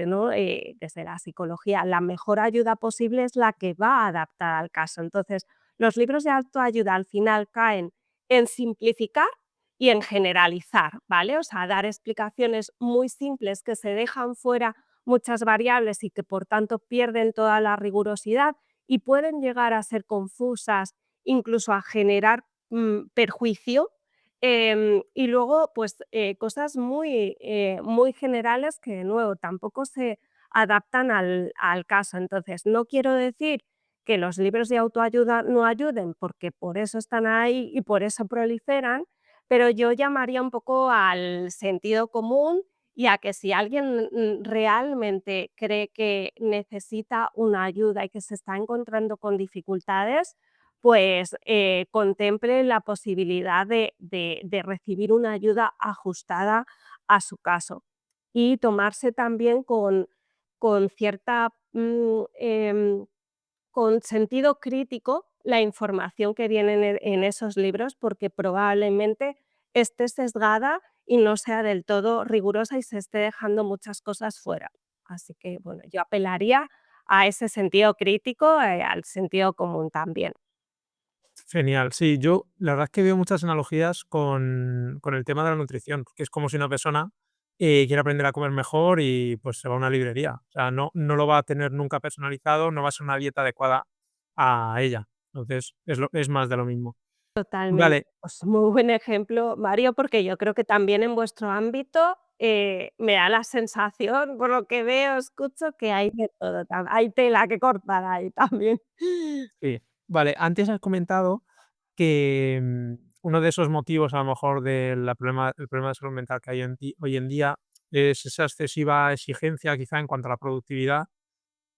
¿no? Desde la psicología, la mejor ayuda posible es la que va adaptada al caso. Entonces, los libros de autoayuda al final caen en simplificar y en generalizar, ¿vale? O sea, dar explicaciones muy simples que se dejan fuera muchas variables y que por tanto pierden toda la rigurosidad y pueden llegar a ser confusas, incluso a generar perjuicio. Y luego, pues, cosas muy generales que, de nuevo, tampoco se adaptan al caso. Entonces, no quiero decir que los libros de autoayuda no ayuden, porque por eso están ahí y por eso proliferan, pero yo llamaría un poco al sentido común y a que si alguien, realmente cree que necesita una ayuda y que se está encontrando con dificultades, pues, contemple la posibilidad de recibir una ayuda ajustada a su caso. Y tomarse también con cierta, con sentido crítico la información que viene en esos libros, porque probablemente esté sesgada y no sea del todo rigurosa y se esté dejando muchas cosas fuera. Así que, bueno, yo apelaría a ese sentido crítico, al sentido común también. Genial. Sí, yo la verdad es que veo muchas analogías con el tema de la nutrición, que es como si una persona quiere aprender a comer mejor y pues se va a una librería. O sea, no lo va a tener nunca personalizado, no va a ser una dieta adecuada a ella. Entonces, es más de lo mismo. Totalmente. Vale, Pues muy buen ejemplo, Mario, porque yo creo que también en vuestro ámbito, me da la sensación, por lo que veo, escucho, que hay de todo, hay tela que cortar ahí también. sí. Vale, antes has comentado que uno de esos motivos, a lo mejor, el problema de salud mental que hay hoy en día es esa excesiva exigencia, quizá, en cuanto a la productividad.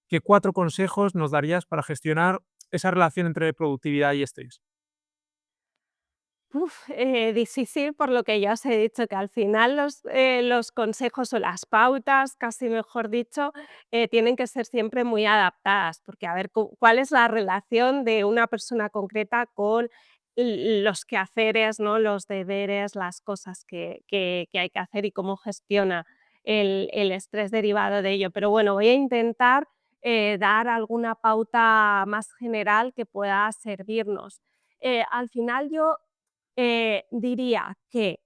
¿Qué 4 consejos nos darías para gestionar esa relación entre productividad y estrés? Difícil por lo que ya os he dicho, que al final los consejos o las pautas, casi mejor dicho, tienen que ser siempre muy adaptadas, porque a ver, ¿cuál es la relación de una persona concreta con los quehaceres, ¿no? Los deberes, las cosas que hay que hacer y cómo gestiona el estrés derivado de ello? Pero bueno, voy a intentar dar alguna pauta más general que pueda servirnos. Al final yo diría que,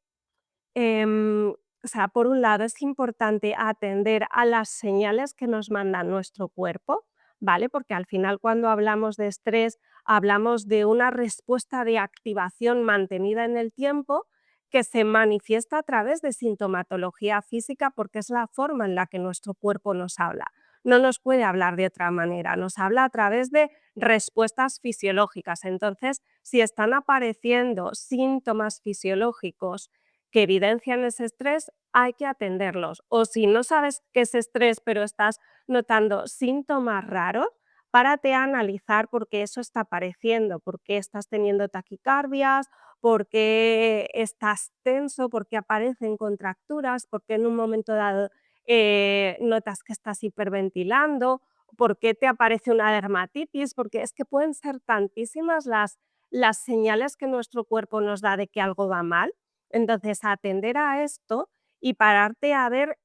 o sea, por un lado es importante atender a las señales que nos manda nuestro cuerpo, ¿vale? Porque al final cuando hablamos de estrés, hablamos de una respuesta de activación mantenida en el tiempo que se manifiesta a través de sintomatología física porque es la forma en la que nuestro cuerpo nos habla. No nos puede hablar de otra manera, nos habla a través de respuestas fisiológicas. Entonces, si están apareciendo síntomas fisiológicos que evidencian ese estrés, hay que atenderlos. O si no sabes qué es estrés, pero estás notando síntomas raros, párate a analizar por qué eso está apareciendo, por qué estás teniendo taquicardias, por qué estás tenso, por qué aparecen contracturas, por qué en un momento dado notas que estás hiperventilando, por qué te aparece una dermatitis, porque es que pueden ser tantísimas las señales que nuestro cuerpo nos da de que algo va mal. Entonces, atender a esto y pararte a ver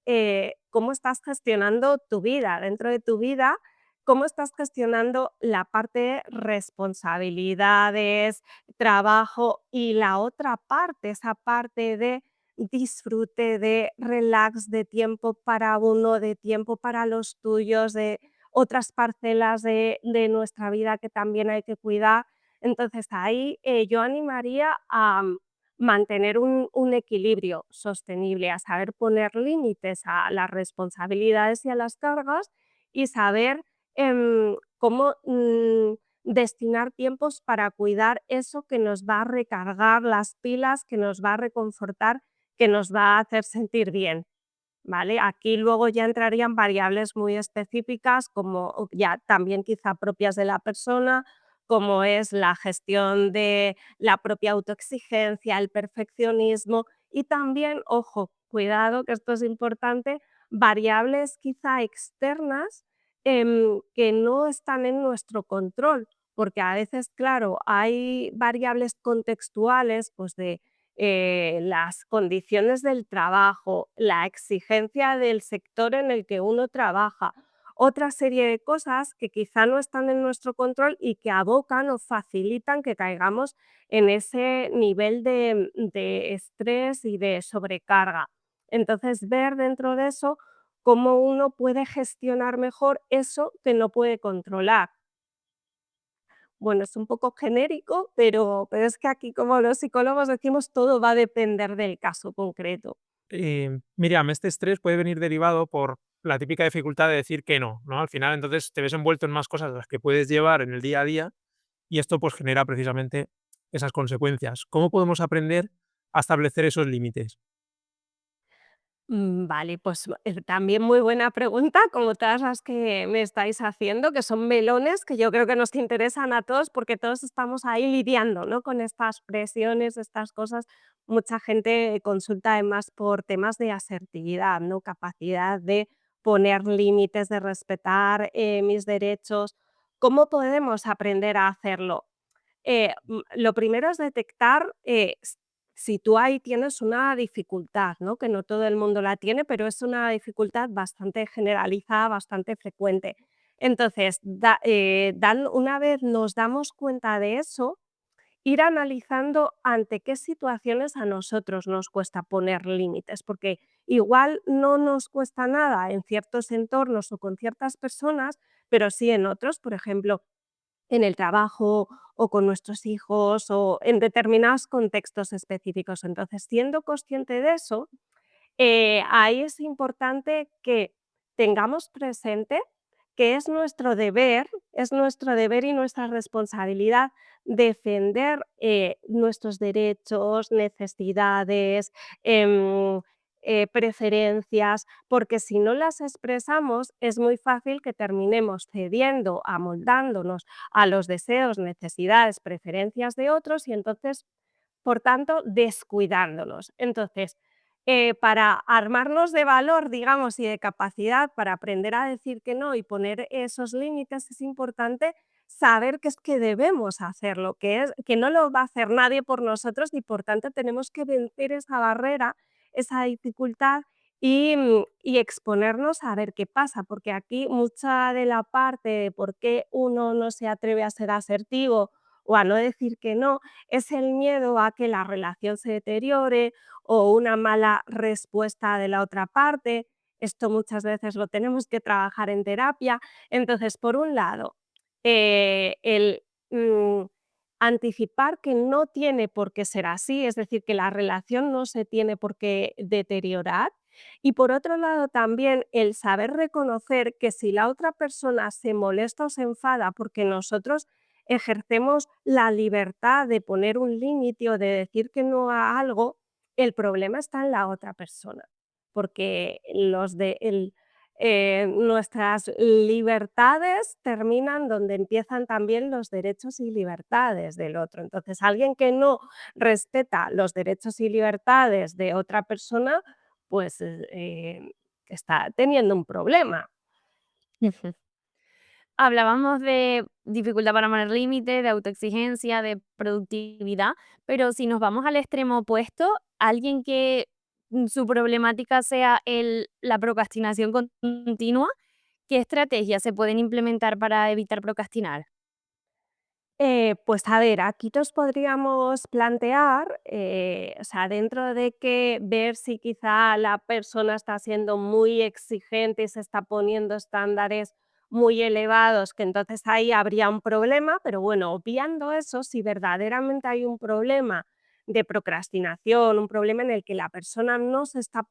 cómo estás gestionando tu vida. Dentro de tu vida, cómo estás gestionando la parte de responsabilidades, trabajo y la otra parte, esa parte de disfrute, de relax, de tiempo para uno, de tiempo para los tuyos, de otras parcelas de nuestra vida que también hay que cuidar. Entonces ahí yo animaría a mantener un equilibrio sostenible, a saber poner límites a las responsabilidades y a las cargas y saber cómo destinar tiempos para cuidar eso que nos va a recargar las pilas, que nos va a reconfortar, que nos va a hacer sentir bien. ¿Vale? Aquí luego ya entrarían variables muy específicas, como ya también quizá propias de la persona, como es la gestión de la propia autoexigencia, el perfeccionismo y también, ojo, cuidado, que esto es importante, variables quizá externas que no están en nuestro control, porque a veces, claro, hay variables contextuales, pues de las condiciones del trabajo, la exigencia del sector en el que uno trabaja, otra serie de cosas que quizá no están en nuestro control y que abocan o facilitan que caigamos en ese nivel de estrés y de sobrecarga. Entonces, ver dentro de eso cómo uno puede gestionar mejor eso que no puede controlar. Bueno, es un poco genérico, pero es que aquí, como los psicólogos decimos, todo va a depender del caso concreto. Miriam, este estrés puede venir derivado por la típica dificultad de decir que no, ¿no? Al final, entonces te ves envuelto en más cosas de las que puedes llevar en el día a día y esto pues genera precisamente esas consecuencias. ¿Cómo podemos aprender a establecer esos límites? Vale, pues también muy buena pregunta, como todas las que me estáis haciendo, que son melones que yo creo que nos interesan a todos porque todos estamos ahí lidiando, ¿no? Con estas presiones, estas cosas. Mucha gente consulta además por temas de asertividad, ¿no? Capacidad de poner límites, de respetar mis derechos. ¿Cómo podemos aprender a hacerlo? Lo primero es detectar si tú ahí tienes una dificultad, ¿no? Que no todo el mundo la tiene, pero es una dificultad bastante generalizada, bastante frecuente. Entonces, una vez nos damos cuenta de eso, ir analizando ante qué situaciones a nosotros nos cuesta poner límites, porque igual no nos cuesta nada en ciertos entornos o con ciertas personas, pero sí en otros, por ejemplo, en el trabajo o con nuestros hijos o en determinados contextos específicos. Entonces, siendo consciente de eso, ahí es importante que tengamos presente que es nuestro deber y nuestra responsabilidad defender nuestros derechos, necesidades, em, preferencias, porque si no las expresamos es muy fácil que terminemos cediendo, amoldándonos a los deseos, necesidades, preferencias de otros y entonces por tanto, descuidándonos. Entonces, para armarnos de valor, digamos, y de capacidad para aprender a decir que no y poner esos límites, es importante saber que es que debemos hacerlo, que no lo va a hacer nadie por nosotros y por tanto tenemos que vencer esa barrera, esa dificultad y exponernos a ver qué pasa, porque aquí mucha de la parte de por qué uno no se atreve a ser asertivo o a no decir que no, es el miedo a que la relación se deteriore o una mala respuesta de la otra parte. Esto muchas veces lo tenemos que trabajar en terapia. Entonces, por un lado, el anticipar que no tiene por qué ser así, es decir, que la relación no se tiene por qué deteriorar. Y por otro lado, también el saber reconocer que si la otra persona se molesta o se enfada porque nosotros ejercemos la libertad de poner un límite o de decir que no a algo, el problema está en la otra persona, porque nuestras libertades terminan donde empiezan también los derechos y libertades del otro. Entonces, alguien que no respeta los derechos y libertades de otra persona, pues está teniendo un problema. Hablábamos de dificultad para poner límites, de autoexigencia, de productividad, pero si nos vamos al extremo opuesto, alguien que su problemática sea la procrastinación continua, ¿qué estrategias se pueden implementar para evitar procrastinar? Pues a ver, aquí nos podríamos plantear, o sea, dentro de que ver si quizá la persona está siendo muy exigente y se está poniendo estándares muy elevados, que entonces ahí habría un problema, pero bueno, obviando eso, si verdaderamente hay un problema de procrastinación, un problema en el que la persona no se está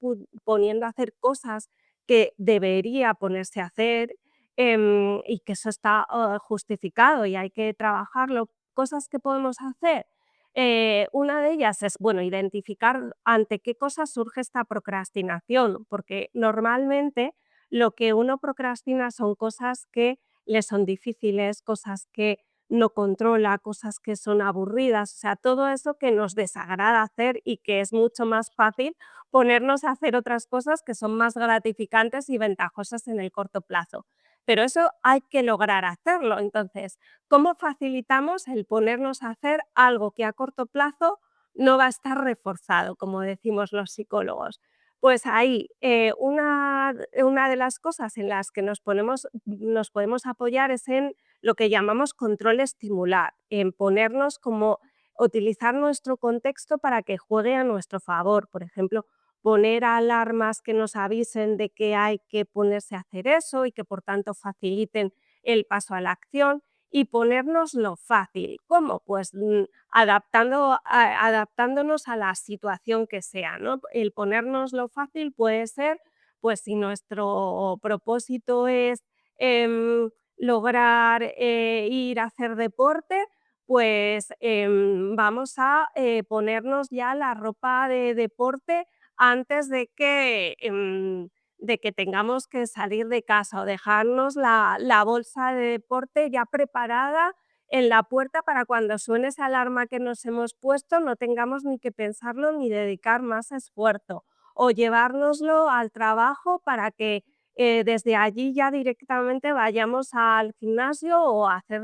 poniendo a hacer cosas que debería ponerse a hacer, y que eso está justificado y hay que trabajarlo. Cosas que podemos hacer. Una de ellas es, bueno, identificar ante qué cosas surge esta procrastinación, porque normalmente lo que uno procrastina son cosas que le son difíciles, cosas que no controla, cosas que son aburridas, o sea, todo eso que nos desagrada hacer y que es mucho más fácil ponernos a hacer otras cosas que son más gratificantes y ventajosas en el corto plazo. Pero eso hay que lograr hacerlo. Entonces, ¿cómo facilitamos el ponernos a hacer algo que a corto plazo no va a estar reforzado, como decimos los psicólogos? Pues ahí, una de las cosas en las que nos podemos apoyar es en lo que llamamos control estimular, en ponernos como utilizar nuestro contexto para que juegue a nuestro favor. Por ejemplo, poner alarmas que nos avisen de que hay que ponerse a hacer eso y que por tanto faciliten el paso a la acción y ponernoslo fácil. ¿Cómo? Pues adaptándonos a la situación que sea, ¿no? El ponernoslo fácil puede ser, pues si nuestro propósito es lograr ir a hacer deporte, pues vamos a ponernos ya la ropa de deporte antes de que tengamos que salir de casa o dejarnos la bolsa de deporte ya preparada en la puerta para cuando suene esa alarma que nos hemos puesto no tengamos ni que pensarlo ni dedicar más esfuerzo. O llevárnoslo al trabajo para que desde allí ya directamente vayamos al gimnasio o a hacer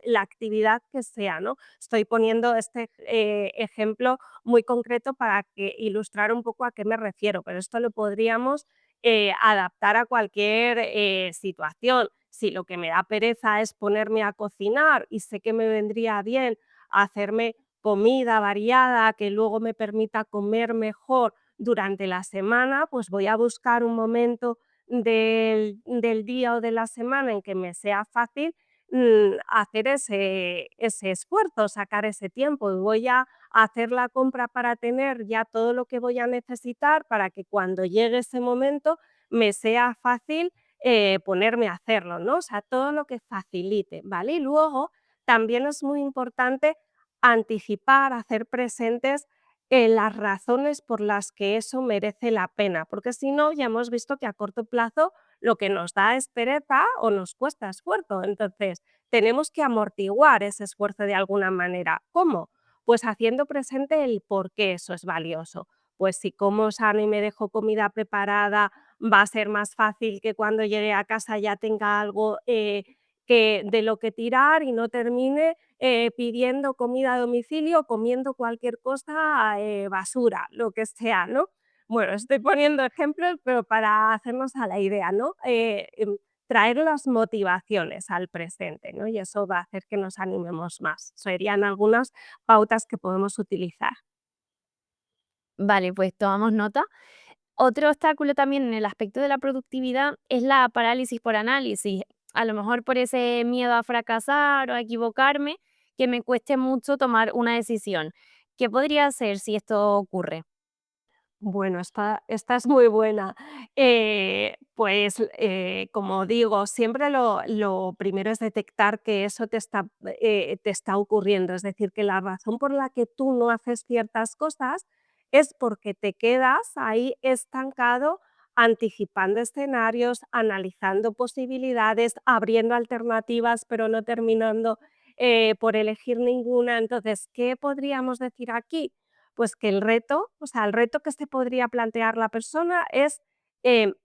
la actividad que sea, ¿no? Estoy poniendo este ejemplo muy concreto para que ilustrar un poco a qué me refiero, pero esto lo podríamos adaptar a cualquier situación. Si lo que me da pereza es ponerme a cocinar y sé que me vendría bien hacerme comida variada que luego me permita comer mejor durante la semana, pues voy a buscar un momento del día o de la semana en que me sea fácil hacer ese esfuerzo, sacar ese tiempo y voy a hacer la compra para tener ya todo lo que voy a necesitar para que cuando llegue ese momento me sea fácil ponerme a hacerlo, ¿no? O sea, todo lo que facilite, ¿vale? Y luego también es muy importante anticipar, hacer presentes las razones por las que eso merece la pena, porque si no, ya hemos visto que a corto plazo lo que nos da es pereza o nos cuesta esfuerzo. Entonces, tenemos que amortiguar ese esfuerzo de alguna manera. ¿Cómo? Pues haciendo presente el por qué eso es valioso. Pues si como sano y me dejo comida preparada, va a ser más fácil que cuando llegue a casa ya tenga algo de lo que tirar y no termine pidiendo comida a domicilio, comiendo cualquier cosa, basura, lo que sea, ¿no? Bueno, estoy poniendo ejemplos, pero para hacernos a la idea, ¿no? Traer las motivaciones al presente, ¿no? Y eso va a hacer que nos animemos más. Serían algunas pautas que podemos utilizar. Vale, pues tomamos nota. Otro obstáculo también en el aspecto de la productividad es la parálisis por análisis. A lo mejor por ese miedo a fracasar o a equivocarme, que me cueste mucho tomar una decisión. ¿Qué podría hacer si esto ocurre? Bueno, esta es muy buena. Pues, como digo, siempre lo primero es detectar que eso te está ocurriendo, es decir, que la razón por la que tú no haces ciertas cosas es porque te quedas ahí estancado, anticipando escenarios, analizando posibilidades, abriendo alternativas, pero no terminando, por elegir ninguna. Entonces, ¿qué podríamos decir aquí? Pues que el reto, o sea, el reto que se podría plantear la persona es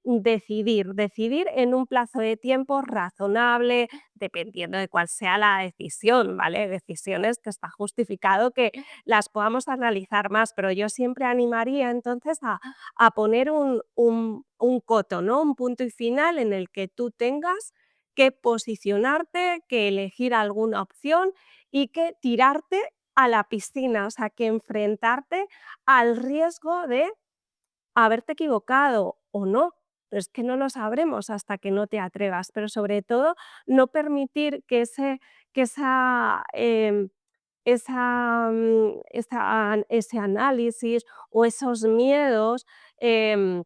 decidir en un plazo de tiempo razonable, dependiendo de cuál sea la decisión, ¿vale? Decisiones que está justificado que las podamos analizar más, pero yo siempre animaría entonces a poner un coto, ¿no? Un punto y final en el que tú tengas que posicionarte, que elegir alguna opción y que tirarte a la piscina, o sea, que enfrentarte al riesgo de haberte equivocado o no, pero es que no lo sabremos hasta que no te atrevas, pero sobre todo no permitir que ese análisis o esos miedos, em,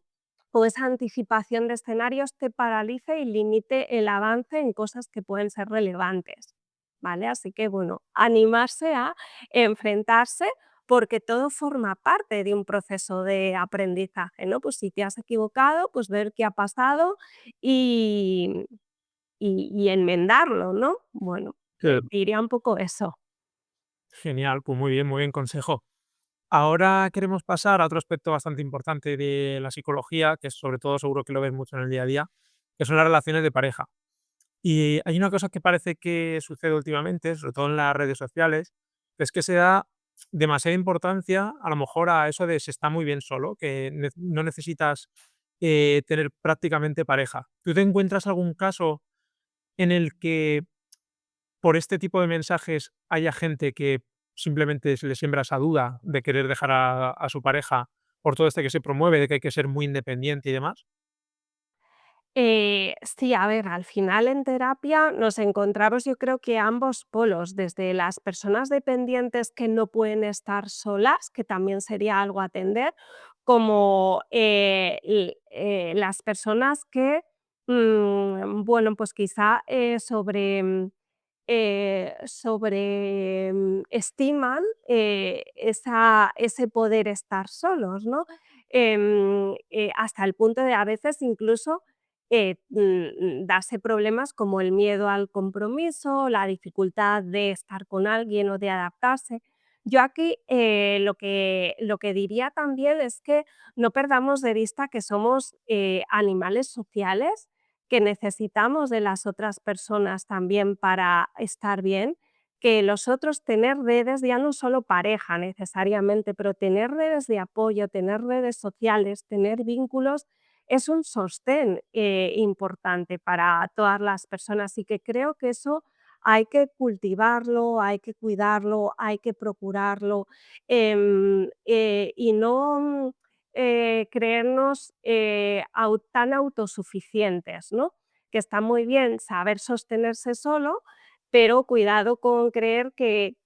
o esa anticipación de escenarios te paralice y limite el avance en cosas que pueden ser relevantes, ¿vale? Así que, bueno, animarse a enfrentarse, porque todo forma parte de un proceso de aprendizaje, ¿no? Pues si te has equivocado, pues ver qué ha pasado y enmendarlo, ¿no? Bueno, Que diría un poco eso. genial, pues muy bien consejo. Ahora queremos pasar a otro aspecto bastante importante de la psicología, que es sobre todo seguro que lo ves mucho en el día a día, que son las relaciones de pareja. Y hay una cosa que parece que sucede últimamente, sobre todo en las redes sociales, es que se da demasiada importancia a lo mejor a eso de se está muy bien solo, que no necesitas tener prácticamente pareja. ¿Tú te encuentras algún caso en el que por este tipo de mensajes haya gente que simplemente se le siembra esa duda de querer dejar a su pareja por todo este que se promueve, de que hay que ser muy independiente y demás? Sí, a ver, al final en terapia nos encontramos, yo creo que ambos polos, desde las personas dependientes que no pueden estar solas, que también sería algo a atender, como las personas que, bueno, pues quizá estiman ese poder estar solos, ¿no? Hasta el punto de a veces incluso darse problemas como el miedo al compromiso, la dificultad de estar con alguien o de adaptarse. Yo aquí lo que diría también es que no perdamos de vista que somos animales sociales, que necesitamos de las otras personas también para estar bien, que los otros tener redes, ya no solo pareja necesariamente, pero tener redes de apoyo, tener redes sociales, tener vínculos es un sostén importante para todas las personas y que creo que eso hay que cultivarlo, hay que cuidarlo, hay que procurarlo y no creernos tan autosuficientes, ¿no? Que está muy bien saber sostenerse solo, pero cuidado con creer que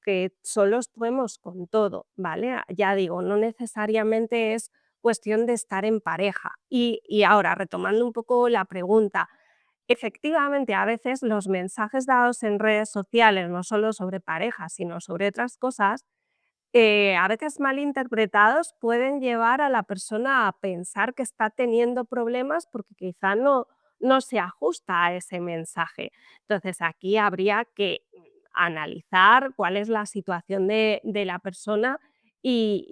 solos podemos con todo, ¿vale? Ya digo, no necesariamente es cuestión de estar en pareja. Y ahora, retomando un poco la pregunta, efectivamente, a veces los mensajes dados en redes sociales, no solo sobre parejas, sino sobre otras cosas, a veces malinterpretados pueden llevar a la persona a pensar que está teniendo problemas porque quizá no se ajusta a ese mensaje. Entonces, aquí habría que analizar cuál es la situación de la persona y,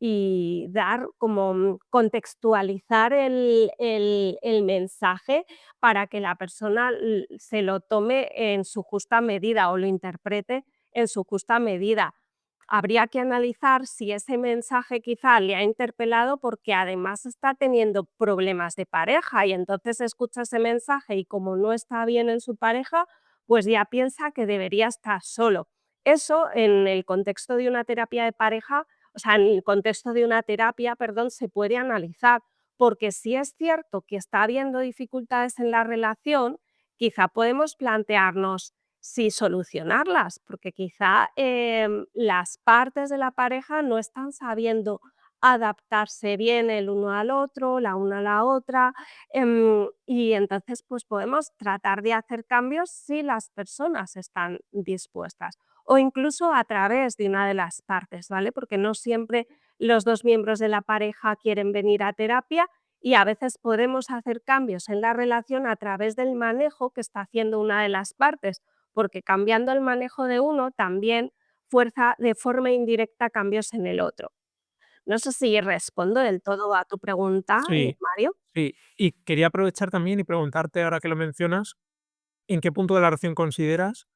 y dar como contextualizar el mensaje para que la persona se lo tome en su justa medida o lo interprete en su justa medida. Habría que analizar si ese mensaje quizá le ha interpelado porque además está teniendo problemas de pareja y entonces escucha ese mensaje y como no está bien en su pareja, pues ya piensa que debería estar solo. Eso en el contexto de una terapia de pareja, o sea, en el contexto de una terapia, perdón, se puede analizar, porque si es cierto que está habiendo dificultades en la relación, quizá podemos plantearnos sí solucionarlas, porque quizá las partes de la pareja no están sabiendo adaptarse bien el uno al otro, la una a la otra, y entonces pues podemos tratar de hacer cambios si las personas están dispuestas o incluso a través de una de las partes, ¿vale? Porque no siempre los dos miembros de la pareja quieren venir a terapia y a veces podemos hacer cambios en la relación a través del manejo que está haciendo una de las partes porque cambiando el manejo de uno también fuerza de forma indirecta cambios en el otro. No sé si respondo del todo a tu pregunta, Sí, Mario. sí. Y quería aprovechar también y preguntarte, ahora que lo mencionas, ¿en qué punto de la relación consideras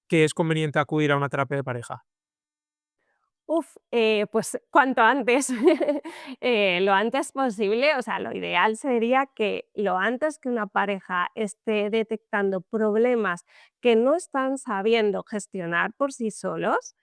que es conveniente acudir a una terapia de pareja? Pues cuanto antes, lo antes posible, o sea, lo ideal sería que lo antes que una pareja esté detectando problemas que no están sabiendo gestionar por sí solos,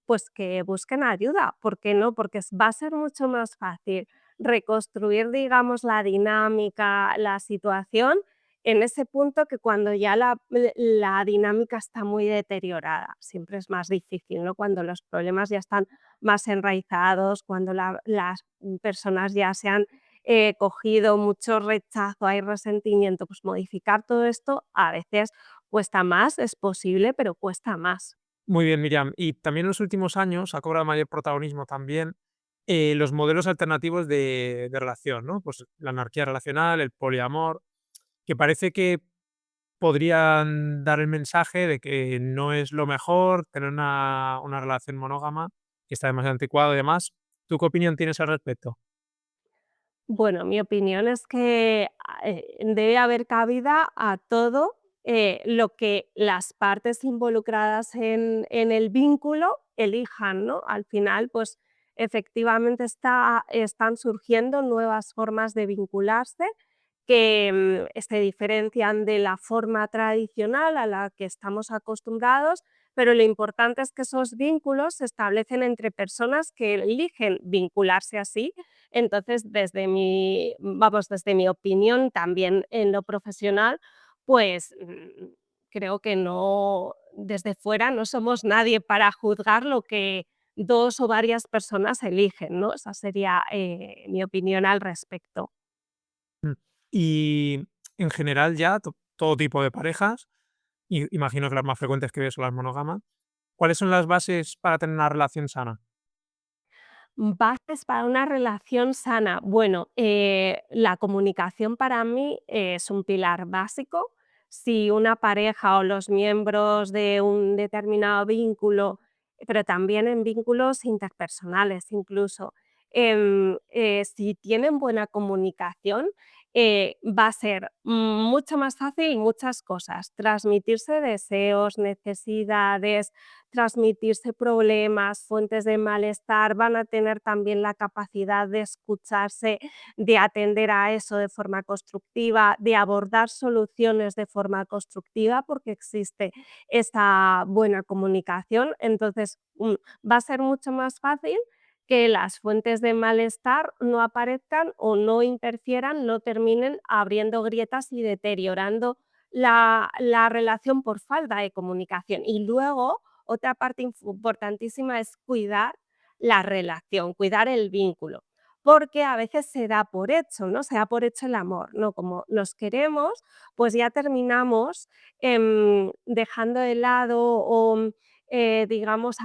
pues que busquen ayuda. ¿Por qué no? Porque va a ser mucho más fácil reconstruir, digamos, la dinámica, la situación en ese punto que cuando ya la dinámica está muy deteriorada. Siempre es más difícil, ¿no? Cuando los problemas ya están más enraizados, cuando las personas ya se han cogido mucho rechazo, hay resentimiento, pues modificar todo esto a veces cuesta más, es posible, pero cuesta más. Muy bien, Miriam. Y también en los últimos años ha cobrado mayor protagonismo también los modelos alternativos de relación, ¿no? Pues la anarquía relacional, el poliamor, que parece que podrían dar el mensaje de que no es lo mejor tener una relación monógama, que está demasiado anticuado y demás. ¿Tú qué opinión tienes al respecto? Bueno, mi opinión es que debe haber cabida a todo lo que las partes involucradas en el vínculo elijan, ¿no? Al final, pues efectivamente están surgiendo nuevas formas de vincularse que se diferencian de la forma tradicional a la que estamos acostumbrados, pero lo importante es que esos vínculos se establecen entre personas que eligen vincularse así. Entonces, desde mi opinión, también en lo profesional, pues, creo que no desde fuera no somos nadie para juzgar lo que 2 o varias personas eligen, ¿no? Esa sería, mi opinión al respecto. Mm. Y en general ya todo tipo de parejas, imagino que las más frecuentes que ves son las monógamas. ¿Cuáles son las bases para tener una relación sana? Bases para una relación sana. Bueno, la comunicación para mí es un pilar básico. Si una pareja o los miembros de un determinado vínculo, pero también en vínculos interpersonales incluso, si tienen buena comunicación, va a ser mucho más fácil muchas cosas. Transmitirse deseos, necesidades, transmitirse problemas, fuentes de malestar, van a tener también la capacidad de escucharse, de atender a eso de forma constructiva, de abordar soluciones de forma constructiva, porque existe esa buena comunicación. Entonces, va a ser mucho más fácil que las fuentes de malestar no aparezcan o no interfieran, no terminen abriendo grietas y deteriorando la relación por falta de comunicación. Y luego, otra parte importantísima es cuidar la relación, cuidar el vínculo, porque a veces se da por hecho, ¿no? Se da por hecho el amor, ¿no? Como nos queremos, pues ya terminamos dejando de lado o digamos,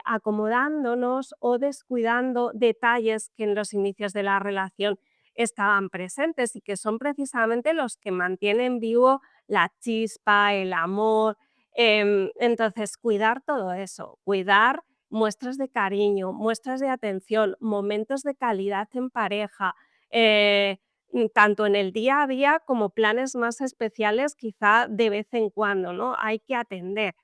acomodándonos o descuidando detalles que en los inicios de la relación estaban presentes y que son precisamente los que mantienen vivo la chispa, el amor, entonces, cuidar todo eso, cuidar muestras de cariño, muestras de atención, momentos de calidad en pareja, tanto en el día a día como planes más especiales, quizá de vez en cuando, ¿no? Hay que atender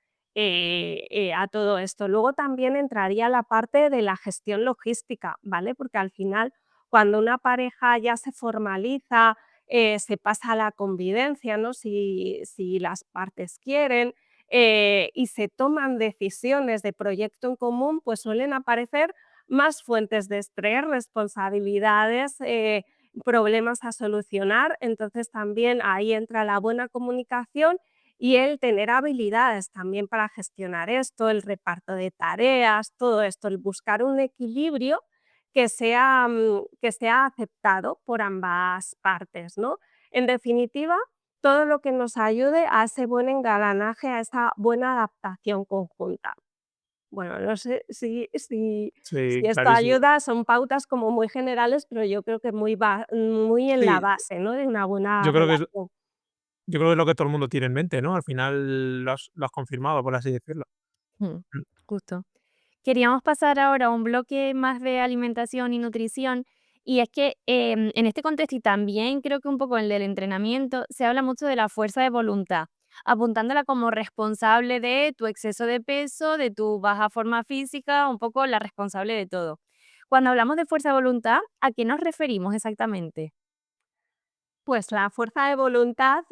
a todo esto. Luego también entraría la parte de la gestión logística, ¿vale? Porque al final, cuando una pareja ya se formaliza, se pasa a la convivencia, ¿no? Si las partes quieren, y se toman decisiones de proyecto en común, pues suelen aparecer más fuentes de estrés, responsabilidades, problemas a solucionar. Entonces también ahí entra la buena comunicación y el tener habilidades también para gestionar esto, el reparto de tareas, todo esto, el buscar un equilibrio que sea aceptado por ambas partes, ¿no? En definitiva, todo lo que nos ayude a ese buen engalanaje, a esa buena adaptación conjunta. Bueno, no sé si Sí, esto clarísimo. ayuda, son pautas como muy generales, pero yo creo que muy en la Sí, base, ¿no?, de una buena yo creo que es relación. yo creo que es lo que todo el mundo tiene en mente, ¿no? Al final lo has confirmado, por así decirlo. Mm, Mm. justo. Queríamos pasar ahora a un bloque más de alimentación y nutrición, y es que en este contexto y también creo que un poco en el del entrenamiento, se habla mucho de la fuerza de voluntad. apuntándola como responsable de tu exceso de peso, de tu baja forma física, un poco la responsable de todo. Cuando hablamos de fuerza de voluntad, ¿a qué nos referimos exactamente? Pues la fuerza de voluntad,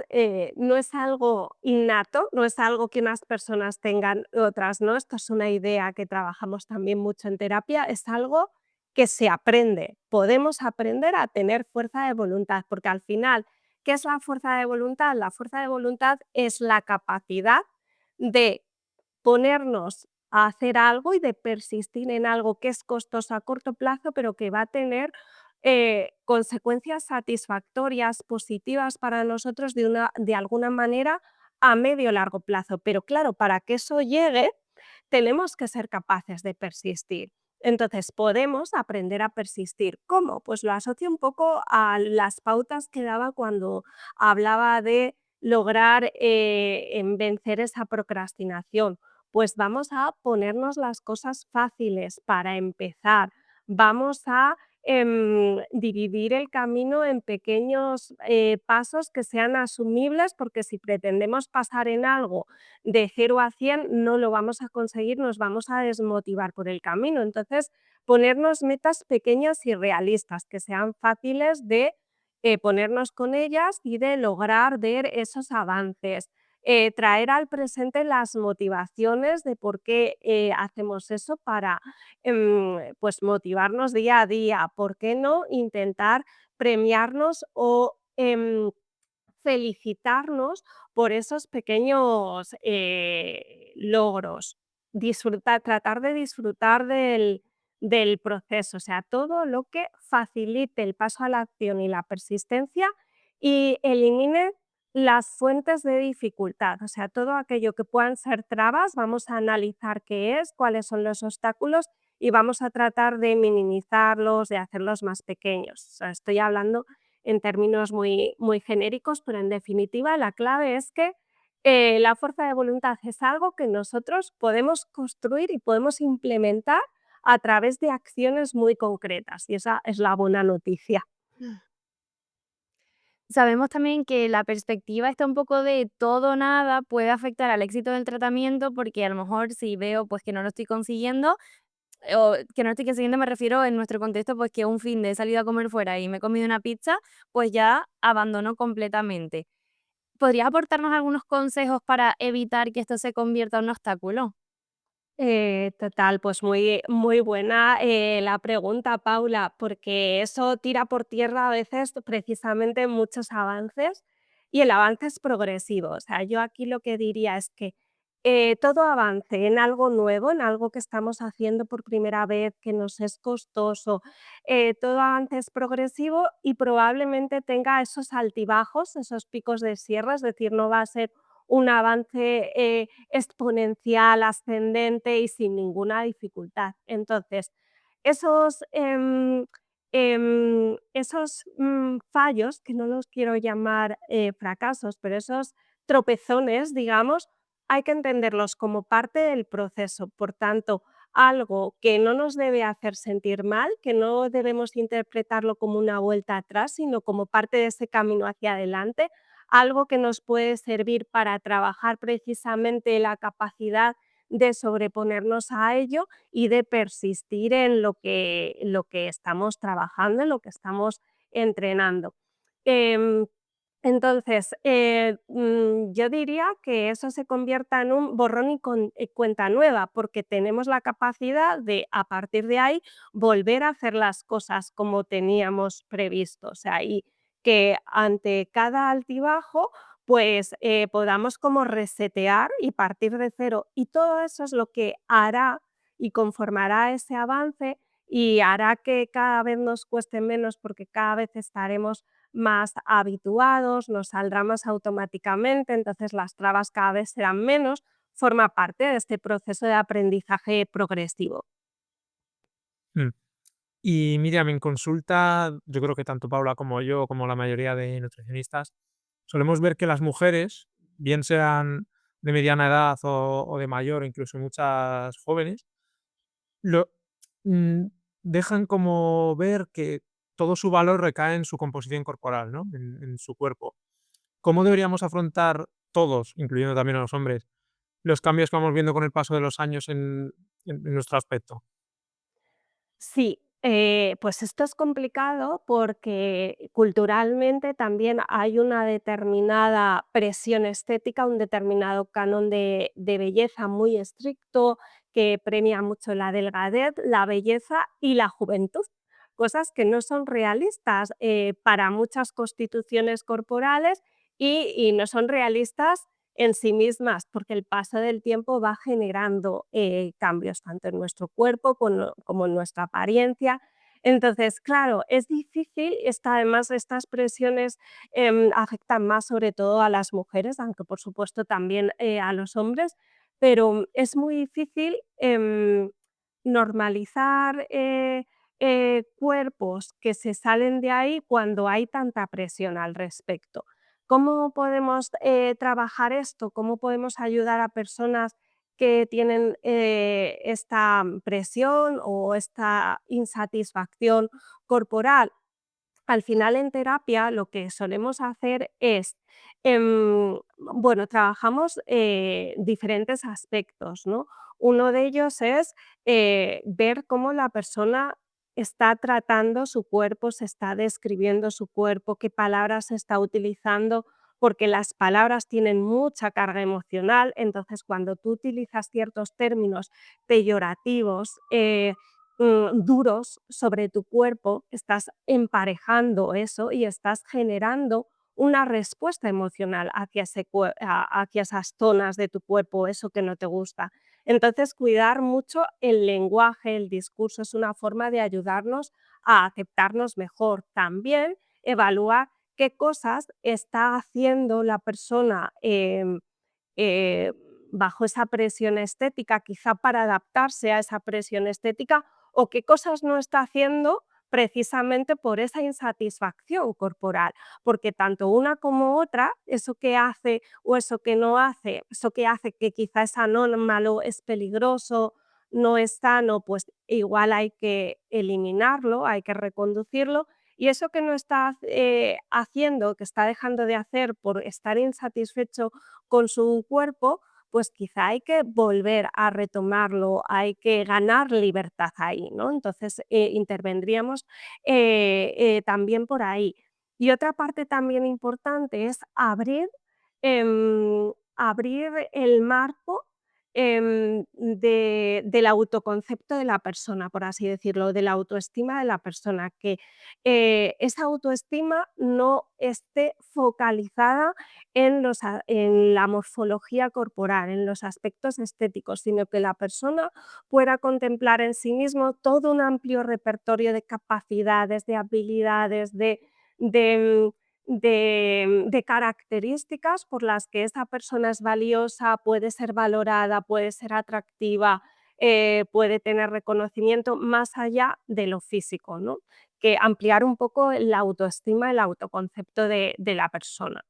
no es algo innato, no es algo que unas personas tengan y otras no. Esto es una idea que trabajamos también mucho en terapia, es algo que se aprende. Podemos aprender a tener fuerza de voluntad, porque al final, ¿qué es la fuerza de voluntad? La fuerza de voluntad es la capacidad de ponernos a hacer algo y de persistir en algo que es costoso a corto plazo, pero que va a tener consecuencias satisfactorias, positivas para nosotros de alguna manera a medio largo plazo. Pero claro, para que eso llegue, tenemos que ser capaces de persistir. Entonces, podemos aprender a persistir. ¿Cómo? Pues lo asocio un poco a las pautas que daba cuando hablaba de lograr vencer esa procrastinación. Pues vamos a ponernos las cosas fáciles para empezar. Vamos a dividir el camino en pequeños pasos que sean asumibles, porque si pretendemos pasar en algo de 0 a 100 no lo vamos a conseguir, nos vamos a desmotivar por el camino. Entonces, ponernos metas pequeñas y realistas, que sean fáciles de ponernos con ellas y de lograr ver esos avances. Traer al presente las motivaciones de por qué hacemos eso para pues motivarnos día a día. ¿Por qué no intentar premiarnos o felicitarnos por esos pequeños logros? Tratar de disfrutar del proceso, o sea, todo lo que facilite el paso a la acción y la persistencia y elimine las fuentes de dificultad, o sea, todo aquello que puedan ser trabas, vamos a analizar qué es, cuáles son los obstáculos y vamos a tratar de minimizarlos, de hacerlos más pequeños. O sea, estoy hablando en términos muy genéricos, pero en definitiva la clave es que la fuerza de voluntad es algo que nosotros podemos construir y podemos implementar a través de acciones muy concretas y esa es la buena noticia. Sabemos también que la perspectiva está un poco de todo o nada puede afectar al éxito del tratamiento, porque a lo mejor si veo pues que no lo estoy consiguiendo, o que no estoy consiguiendo me refiero en nuestro contexto pues que un fin de he salido a comer fuera y me he comido una pizza, pues ya abandono completamente. ¿Podrías aportarnos algunos consejos para evitar que esto se convierta en un obstáculo? Total, pues muy buena la pregunta, Paula, porque eso tira por tierra a veces precisamente muchos avances y el avance es progresivo. O sea, yo aquí lo que diría es que todo avance en algo nuevo, en algo que estamos haciendo por primera vez, que nos es costoso, todo avance es progresivo y probablemente tenga esos altibajos, esos picos de sierra, es decir, no va a ser un avance exponencial, ascendente y sin ninguna dificultad. Entonces, esos fallos, que no los quiero llamar fracasos, pero esos tropezones, digamos, hay que entenderlos como parte del proceso. Por tanto, algo que no nos debe hacer sentir mal, que no debemos interpretarlo como una vuelta atrás, sino como parte de ese camino hacia adelante, algo que nos puede servir para trabajar precisamente la capacidad de sobreponernos a ello y de persistir en lo que estamos trabajando, en lo que estamos entrenando. Em, entonces, yo diría que eso se convierta en un borrón y cuenta nueva, porque tenemos la capacidad de, a partir de ahí, volver a hacer las cosas como teníamos previsto. O sea, y que ante cada altibajo, pues podamos como resetear y partir de cero. Y todo eso es lo que hará y conformará ese avance y hará que cada vez nos cueste menos porque cada vez estaremos más habituados, nos saldrá más automáticamente, entonces las trabas cada vez serán menos, forma parte de este proceso de aprendizaje progresivo. Mm. Y Miriam, en consulta, yo creo que tanto Paula como yo, como la mayoría de nutricionistas, solemos ver que las mujeres, bien sean de mediana edad o de mayor, incluso muchas jóvenes, lo, mm, dejan como ver que todo su valor recae en su composición corporal, ¿no? En su cuerpo. ¿Cómo deberíamos afrontar todos, incluyendo también a los hombres, los cambios que vamos viendo con el paso de los años en nuestro aspecto? Sí, pues esto es complicado porque culturalmente también hay una determinada presión estética, un determinado canon de belleza muy estricto que premia mucho la delgadez, la belleza y la juventud, cosas que no son realistas para muchas constituciones corporales y no son realistas en sí mismas, porque el paso del tiempo va generando cambios tanto en nuestro cuerpo como en nuestra apariencia. Entonces, claro, es difícil, además estas presiones afectan más sobre todo a las mujeres, aunque por supuesto también a los hombres, pero es muy difícil normalizar cuerpos que se salen de ahí cuando hay tanta presión al respecto. ¿Cómo podemos trabajar esto? ¿Cómo podemos ayudar a personas que tienen esta presión o esta insatisfacción corporal? Al final en terapia lo que solemos hacer es, bueno, trabajamos diferentes aspectos, ¿no? Uno de ellos es ver cómo la persona está tratando su cuerpo, se está describiendo su cuerpo, qué palabras está utilizando, porque las palabras tienen mucha carga emocional, entonces cuando tú utilizas ciertos términos peyorativos, duros sobre tu cuerpo, estás emparejando eso y estás generando una respuesta emocional hacia, hacia esas zonas de tu cuerpo, eso que no te gusta. Entonces, cuidar mucho el lenguaje, el discurso, es una forma de ayudarnos a aceptarnos mejor. También evaluar qué cosas está haciendo la persona eh, bajo esa presión estética, quizá para adaptarse a esa presión estética, o qué cosas no está haciendo precisamente por esa insatisfacción corporal, porque tanto una como otra, eso que hace o eso que no hace, eso que hace que quizá es anómalo, es peligroso, no es sano, pues igual hay que eliminarlo, hay que reconducirlo, y eso que no está haciendo, que está dejando de hacer por estar insatisfecho con su cuerpo, pues quizá hay que volver a retomarlo, hay que ganar libertad ahí, ¿no? Entonces, intervendríamos también por ahí. Y otra parte también importante es abrir el marco del autoconcepto de la persona, por así decirlo, de la autoestima de la persona, que esa autoestima no esté focalizada en la morfología corporal, en los aspectos estéticos, sino que la persona pueda contemplar en sí mismo todo un amplio repertorio de capacidades, de habilidades, de, de características por las que esa persona es valiosa, puede ser valorada, puede ser atractiva, puede tener reconocimiento más allá de lo físico, ¿no? Que ampliar un poco la autoestima, el autoconcepto de la persona.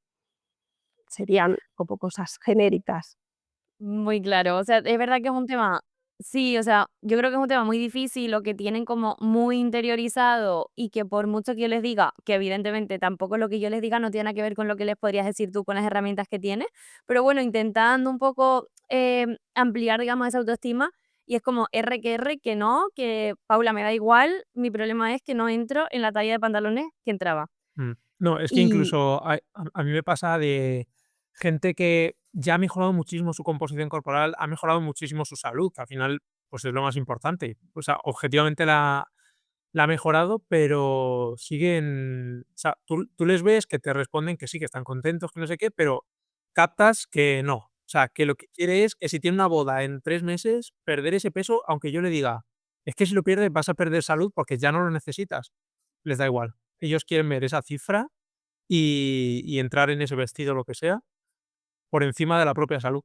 Serían como cosas genéricas. Muy claro, o sea, es verdad que es un tema sí, o sea, yo creo que es un tema muy difícil, o que tienen como muy interiorizado, y que por mucho que yo les diga, que evidentemente tampoco lo que yo les diga no tiene nada que ver con lo que les podrías decir tú con las herramientas que tienes, pero bueno, intentando un poco, ampliar, digamos, esa autoestima, y es como R, que no, que Paula, me da igual, mi problema es que no entro en la talla de pantalones que entraba. Mm. No, es que Y incluso a mí me pasa de gente que ya ha mejorado muchísimo su composición corporal, ha mejorado muchísimo su salud, que al final, pues es lo más importante. O sea, objetivamente la ha mejorado, pero siguen, o sea, tú les ves que te responden que sí, que están contentos, que no sé qué, pero captas que no. O sea, que lo que quiere es que si tiene una boda en 3 meses, perder ese peso, aunque yo le diga: "Es que si lo pierdes vas a perder salud porque ya no lo necesitas". Les da igual. Ellos quieren ver esa cifra y entrar en ese vestido, lo que sea, por encima de la propia salud,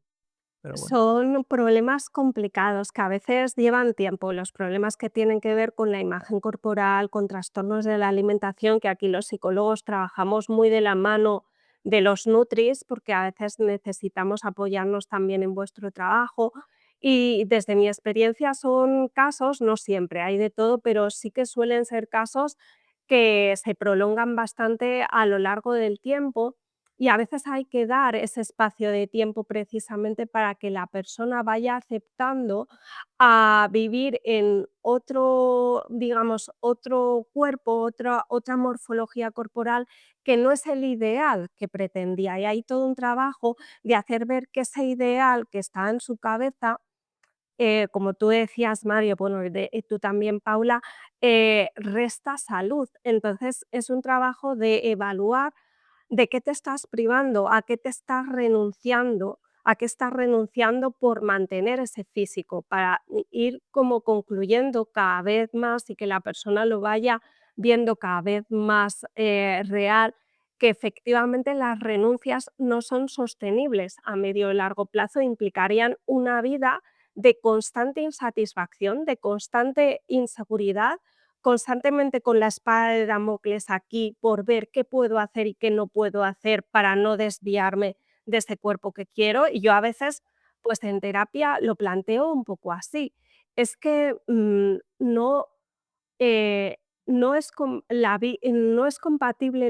pero bueno. son problemas complicados que a veces llevan tiempo, los problemas que tienen que ver con la imagen corporal, con trastornos de la alimentación, que aquí los psicólogos trabajamos muy de la mano de los nutris, porque a veces necesitamos apoyarnos también en vuestro trabajo. Y desde mi experiencia son casos, no siempre, hay de todo, pero sí que suelen ser casos que se prolongan bastante a lo largo del tiempo Y a veces hay que dar ese espacio de tiempo precisamente para que la persona vaya aceptando a vivir en otro, digamos, otro cuerpo, otra morfología corporal que no es el ideal que pretendía. Y hay todo un trabajo de hacer ver que ese ideal que está en su cabeza, como tú decías, Mario, bueno, y tú también, Paula, resta salud. Entonces, es un trabajo de evaluar de qué te estás privando, a qué te estás renunciando, a qué estás renunciando por mantener ese físico, para ir como concluyendo cada vez más y que la persona lo vaya viendo cada vez más real, que efectivamente las renuncias no son sostenibles a medio y largo plazo, implicarían una vida de constante insatisfacción, de constante inseguridad, constantemente con la espada de Damocles aquí por ver qué puedo hacer y qué no puedo hacer para no desviarme de ese cuerpo que quiero. Y yo a veces, pues en terapia lo planteo un poco así. Es que no, eh, no es compatible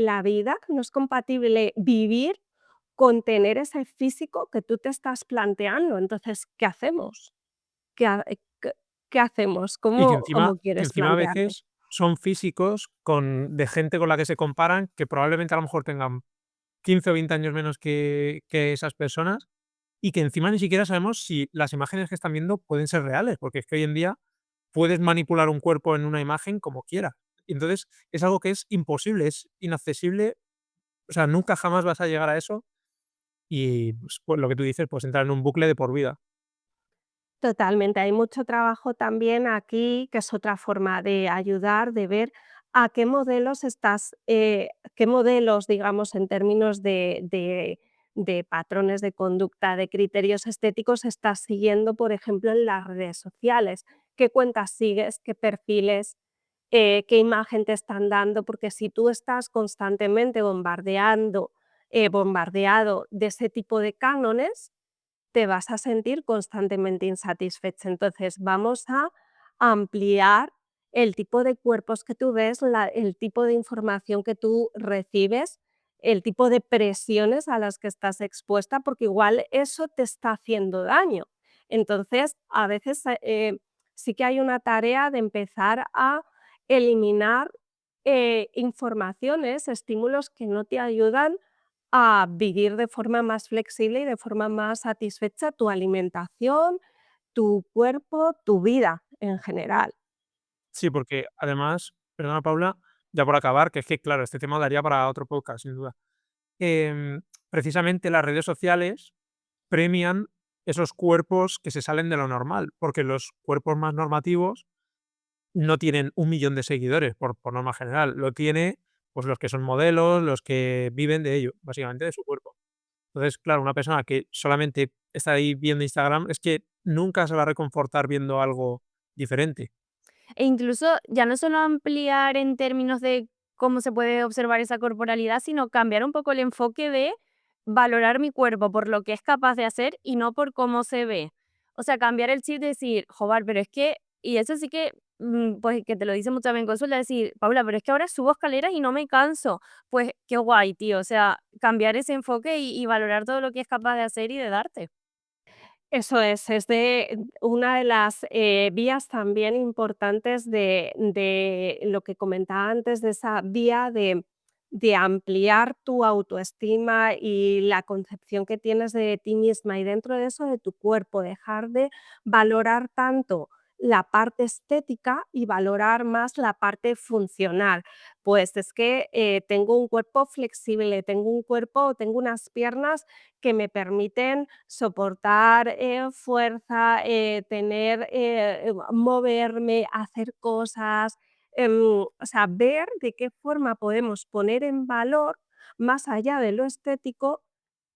la vida, no es compatible vivir con tener ese físico que tú te estás planteando. Entonces, ¿qué hacemos? ¿Qué, qué hacemos? Y ¿Cómo que quieres encima a plantearte? veces son físicos de gente con la que se comparan, que probablemente a lo mejor tengan 15 o 20 años menos que esas personas, y que encima ni siquiera sabemos si las imágenes que están viendo pueden ser reales, porque es que hoy en día puedes manipular un cuerpo en una imagen como quieras. Y entonces es algo que es imposible, es inaccesible, o sea, nunca jamás vas a llegar a eso y, pues, lo que tú dices, pues entrar en un bucle de por vida. Totalmente, hay mucho trabajo también aquí, que es otra forma de ayudar, de ver a qué modelos, digamos, en términos de patrones de conducta, de criterios estéticos, estás siguiendo, por ejemplo, en las redes sociales. ¿Qué cuentas sigues? ¿Qué perfiles? ¿Qué imagen te están dando? Porque si tú estás constantemente bombardeado de ese tipo de cánones, te vas a sentir constantemente insatisfecha. Entonces, vamos a ampliar el tipo de cuerpos que tú ves, el tipo de información que tú recibes, el tipo de presiones a las que estás expuesta, porque igual eso te está haciendo daño. Entonces, a veces sí que hay una tarea de empezar a eliminar informaciones, estímulos que no te ayudan a vivir de forma más flexible y de forma más satisfecha tu alimentación, tu cuerpo, tu vida en general. Sí, porque además, perdona Paula, ya por acabar, que es que claro, este tema daría para otro podcast, sin duda. Precisamente las redes sociales premian esos cuerpos que se salen de lo normal, porque los cuerpos más normativos no tienen 1 millón de seguidores por norma general, lo tiene pues los que son modelos, los que viven de ello, básicamente de su cuerpo. Entonces, claro, una persona que solamente está ahí viendo Instagram es que nunca se va a reconfortar viendo algo diferente. E incluso ya no solo ampliar en términos de cómo se puede observar esa corporalidad, sino cambiar un poco el enfoque de valorar mi cuerpo por lo que es capaz de hacer y no por cómo se ve. O sea, cambiar el chip de decir, joder, pero es que, y eso sí que, pues que te lo dice mucho también en consulta, decir, Paula, pero es que ahora subo escaleras y no me canso. Pues qué guay, tío. O sea, cambiar ese enfoque y valorar todo lo que es capaz de hacer y de darte. Eso es de una de las, vías también importantes de lo que comentaba antes, de esa vía de ampliar tu autoestima y la concepción que tienes de ti misma, y dentro de eso de tu cuerpo, dejar de valorar tanto la parte estética y valorar más la parte funcional. Pues es que, tengo un cuerpo flexible, tengo unas piernas que me permiten soportar fuerza, moverme, hacer cosas, o sea, ver de qué forma podemos poner en valor, más allá de lo estético,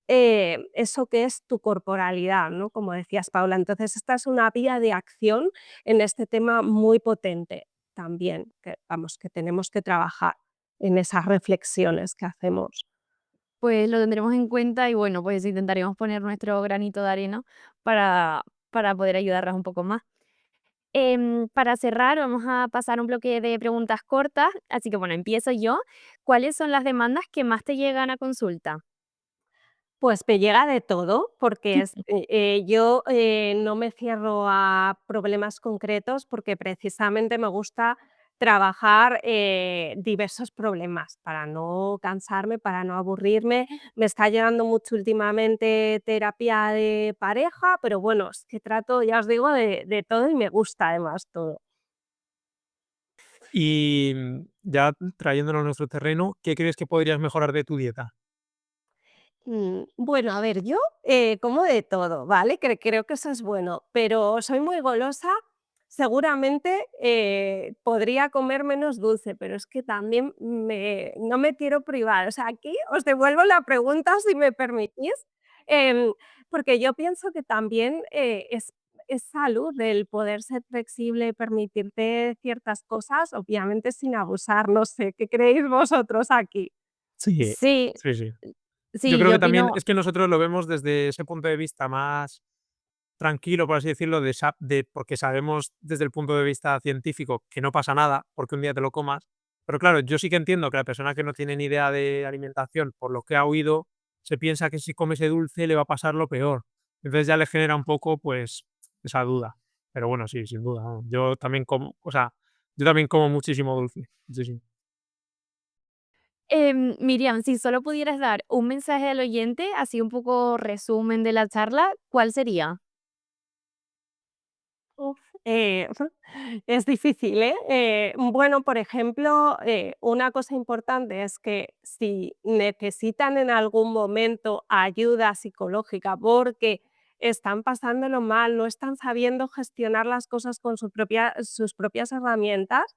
eso que es tu corporalidad, ¿no? Como decías, Paula. Entonces, esta es una vía de acción en este tema muy potente también, que vamos, que tenemos que trabajar en esas reflexiones que hacemos. Pues lo tendremos en cuenta y bueno, pues intentaremos poner nuestro granito de arena para, para poder ayudarlas un poco más. Para cerrar, vamos a pasar un bloque de preguntas cortas, así que bueno, empiezo yo. ¿Cuáles son las demandas que más te llegan a consulta? Pues me llega de todo, porque yo, no me cierro a problemas concretos, porque precisamente me gusta trabajar, diversos problemas para no cansarme, para no aburrirme. Me está llegando mucho últimamente terapia de pareja, pero bueno, es que trato, ya os digo, de todo y me gusta además todo. Y, ya trayéndolo a nuestro terreno, ¿qué crees que podrías mejorar de tu dieta? Bueno, a ver, yo, como de todo, ¿vale? Creo que eso es bueno, pero soy muy golosa. Seguramente, podría comer menos dulce, pero es que también no me quiero privar. O sea, aquí os devuelvo la pregunta, si me permitís, em, porque yo pienso que también, es salud el poder ser flexible, permitirte ciertas cosas, obviamente sin abusar. No sé, ¿qué creéis vosotros aquí? Sí, Sí, sí, sí. Yo sí, creo yo que también opino. es que nosotros lo vemos desde ese punto de vista más tranquilo, por así decirlo, porque sabemos desde el punto de vista científico que no pasa nada porque un día te lo comas. Pero claro, yo sí que entiendo que la persona que no tiene ni idea de alimentación, por lo que ha oído, se piensa que si come ese dulce le va a pasar lo peor. Entonces ya le genera un poco, pues, esa duda. Pero bueno, sí, sin duda, vamos. Yo también como, o sea, yo también como muchísimo dulce, muchísimo. Miriam, si solo pudieras dar un mensaje al oyente, así un poco resumen de la charla, ¿cuál sería? Uf, es difícil, ¿eh? Bueno, por ejemplo, una cosa importante es que si necesitan en algún momento ayuda psicológica porque están pasándolo mal, no están sabiendo gestionar las cosas con sus propias herramientas,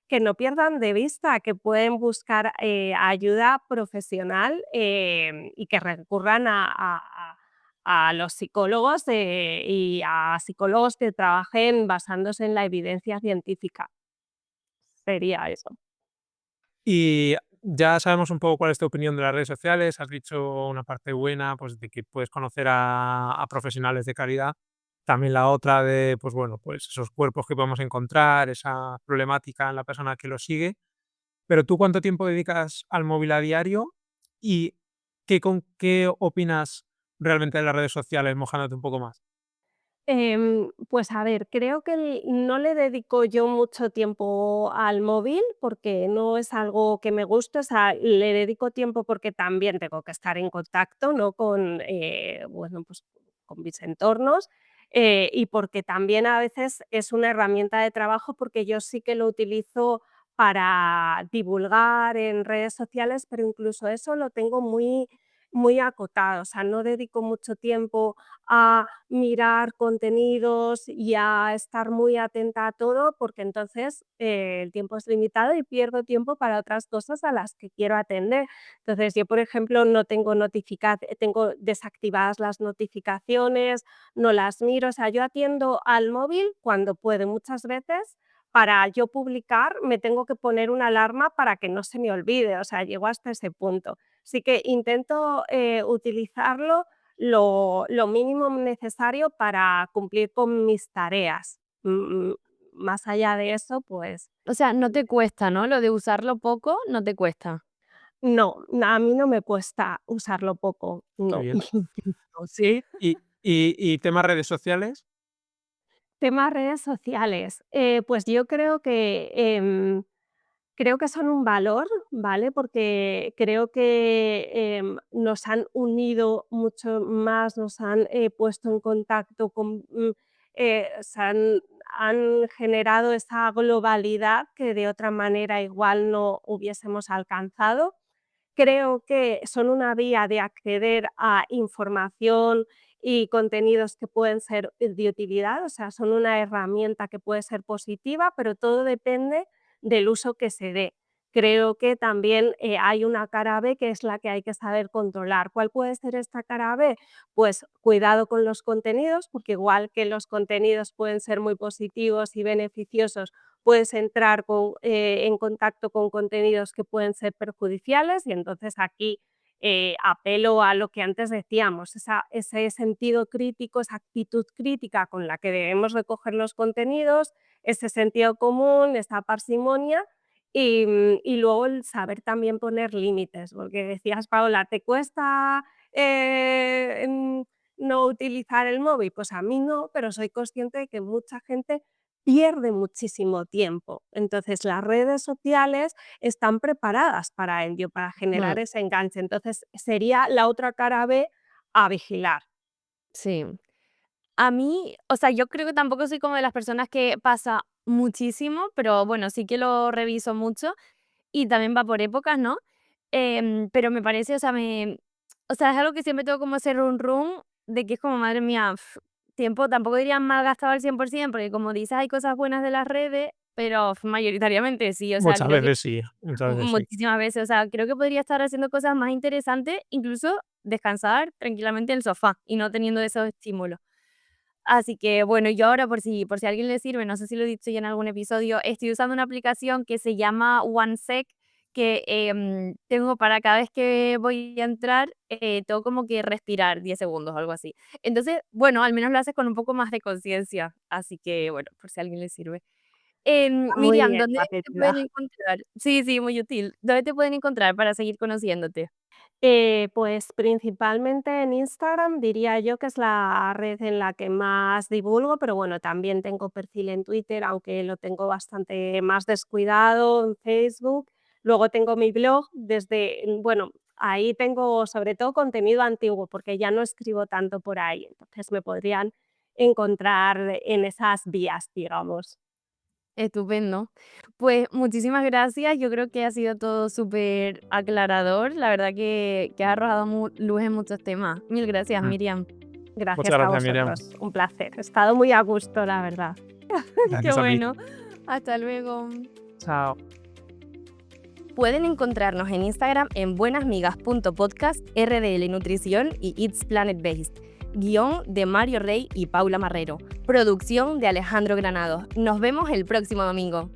que no pierdan de vista que pueden buscar ayuda profesional, y que recurran a los psicólogos, y a psicólogos que trabajen basándose en la evidencia científica. Sería eso. Y ya sabemos un poco cuál es tu opinión de las redes sociales. Has dicho una parte buena, pues, de que puedes conocer a profesionales de calidad. También la otra de, pues bueno, pues esos cuerpos que podemos encontrar, esa problemática en la persona que lo sigue. Pero ¿tú cuánto tiempo dedicas al móvil a diario? ¿Y qué opinas realmente de las redes sociales, mojándote un poco más? Pues a ver, creo que no le dedico yo mucho tiempo al móvil porque no es algo que me guste, o sea, le dedico tiempo porque también tengo que estar en contacto, ¿no? Con, bueno, pues con mis entornos, y porque también a veces es una herramienta de trabajo porque yo sí que lo utilizo para divulgar en redes sociales, pero incluso eso lo tengo muy acotado, o sea, no dedico mucho tiempo a mirar contenidos y a estar muy atenta a todo, porque entonces, el tiempo es limitado y pierdo tiempo para otras cosas a las que quiero atender. Entonces, yo, por ejemplo, no tengo tengo desactivadas las notificaciones, no las miro, o sea, yo atiendo al móvil cuando puedo. Muchas veces, para yo publicar, me tengo que poner una alarma para que no se me olvide, o sea, llego hasta ese punto. Así que intento, utilizarlo lo mínimo necesario para cumplir con mis tareas. Más allá de eso, pues O sea, no te cuesta, ¿no? Lo de usarlo poco, no te cuesta. no, a mí no me cuesta usarlo poco, Qué no. bien. No, sí. Y temas redes sociales. Temas redes sociales, pues yo creo que son un valor, ¿vale? Porque creo que, nos han unido mucho más, nos han, puesto en contacto han generado esa globalidad que de otra manera igual no hubiésemos alcanzado. Creo que son una vía de acceder a información y contenidos que pueden ser de utilidad, o sea, son una herramienta que puede ser positiva, pero todo depende del uso que se dé. Creo que también, hay una cara B que es la que hay que saber controlar. ¿Cuál puede ser esta cara B? Pues cuidado con los contenidos, porque igual que los contenidos pueden ser muy positivos y beneficiosos, puedes entrar en contacto con contenidos que pueden ser perjudiciales y entonces aquí, apelo a lo que antes decíamos, ese sentido crítico, esa actitud crítica con la que debemos recoger los contenidos, ese sentido común, esa parsimonia y luego el saber también poner límites, porque decías, Paola, ¿te cuesta no utilizar el móvil? Pues a mí no, pero soy consciente de que mucha gente pierde muchísimo tiempo. Entonces, las redes sociales están preparadas para ello, para generar Mm, ese enganche. Entonces, sería la otra cara B a vigilar. sí. A mí, o sea, yo creo que tampoco soy como de las personas que pasa muchísimo, pero bueno, sí que lo reviso mucho y también va por épocas, ¿no? Pero me parece, o sea, es algo que siempre tengo como ese run run de que es como, madre mía, tiempo, tampoco diría mal gastado al 100% porque como dices, hay cosas buenas de las redes, pero mayoritariamente sí, o sea, Muchas creo que veces sí, muchas veces sí. muchísimas veces, o sea, creo que podría estar haciendo cosas más interesantes, incluso descansar tranquilamente en el sofá y no teniendo esos estímulos. Así que bueno, yo ahora por si a alguien le sirve, no sé si lo he dicho ya en algún episodio, estoy usando una aplicación que se llama OneSec, que, tengo para cada vez que voy a entrar, tengo como que respirar 10 segundos o algo así. Entonces, bueno, al menos lo haces con un poco más de conciencia, así que bueno, por si a alguien le sirve. Muy Miriam, bien, ¿dónde te pueden Matilda. encontrar? Sí, sí, muy útil. ¿Dónde te pueden encontrar para seguir conociéndote? Pues principalmente en Instagram diría yo que es la red en la que más divulgo, pero bueno, también tengo perfil en Twitter, aunque lo tengo bastante más descuidado, en Facebook. Luego tengo mi blog bueno, ahí tengo sobre todo contenido antiguo, porque ya no escribo tanto por ahí, entonces me podrían encontrar en esas vías, digamos. Estupendo. Pues muchísimas gracias. Yo creo que ha sido todo súper aclarador. La verdad que ha arrojado luz en muchos temas. Mil gracias, Mm. Miriam. Gracias Muchas a gracias, Miriam. vosotros, un placer. He estado muy a gusto, la verdad. Qué Gracias a mí. bueno. Hasta luego. Chao. Pueden encontrarnos en Instagram en buenasmigas.podcast, RDL Nutrición y It's Planet Based. Guión de Mario Rey y Paula Marrero. Producción de Alejandro Granados. Nos vemos el próximo domingo.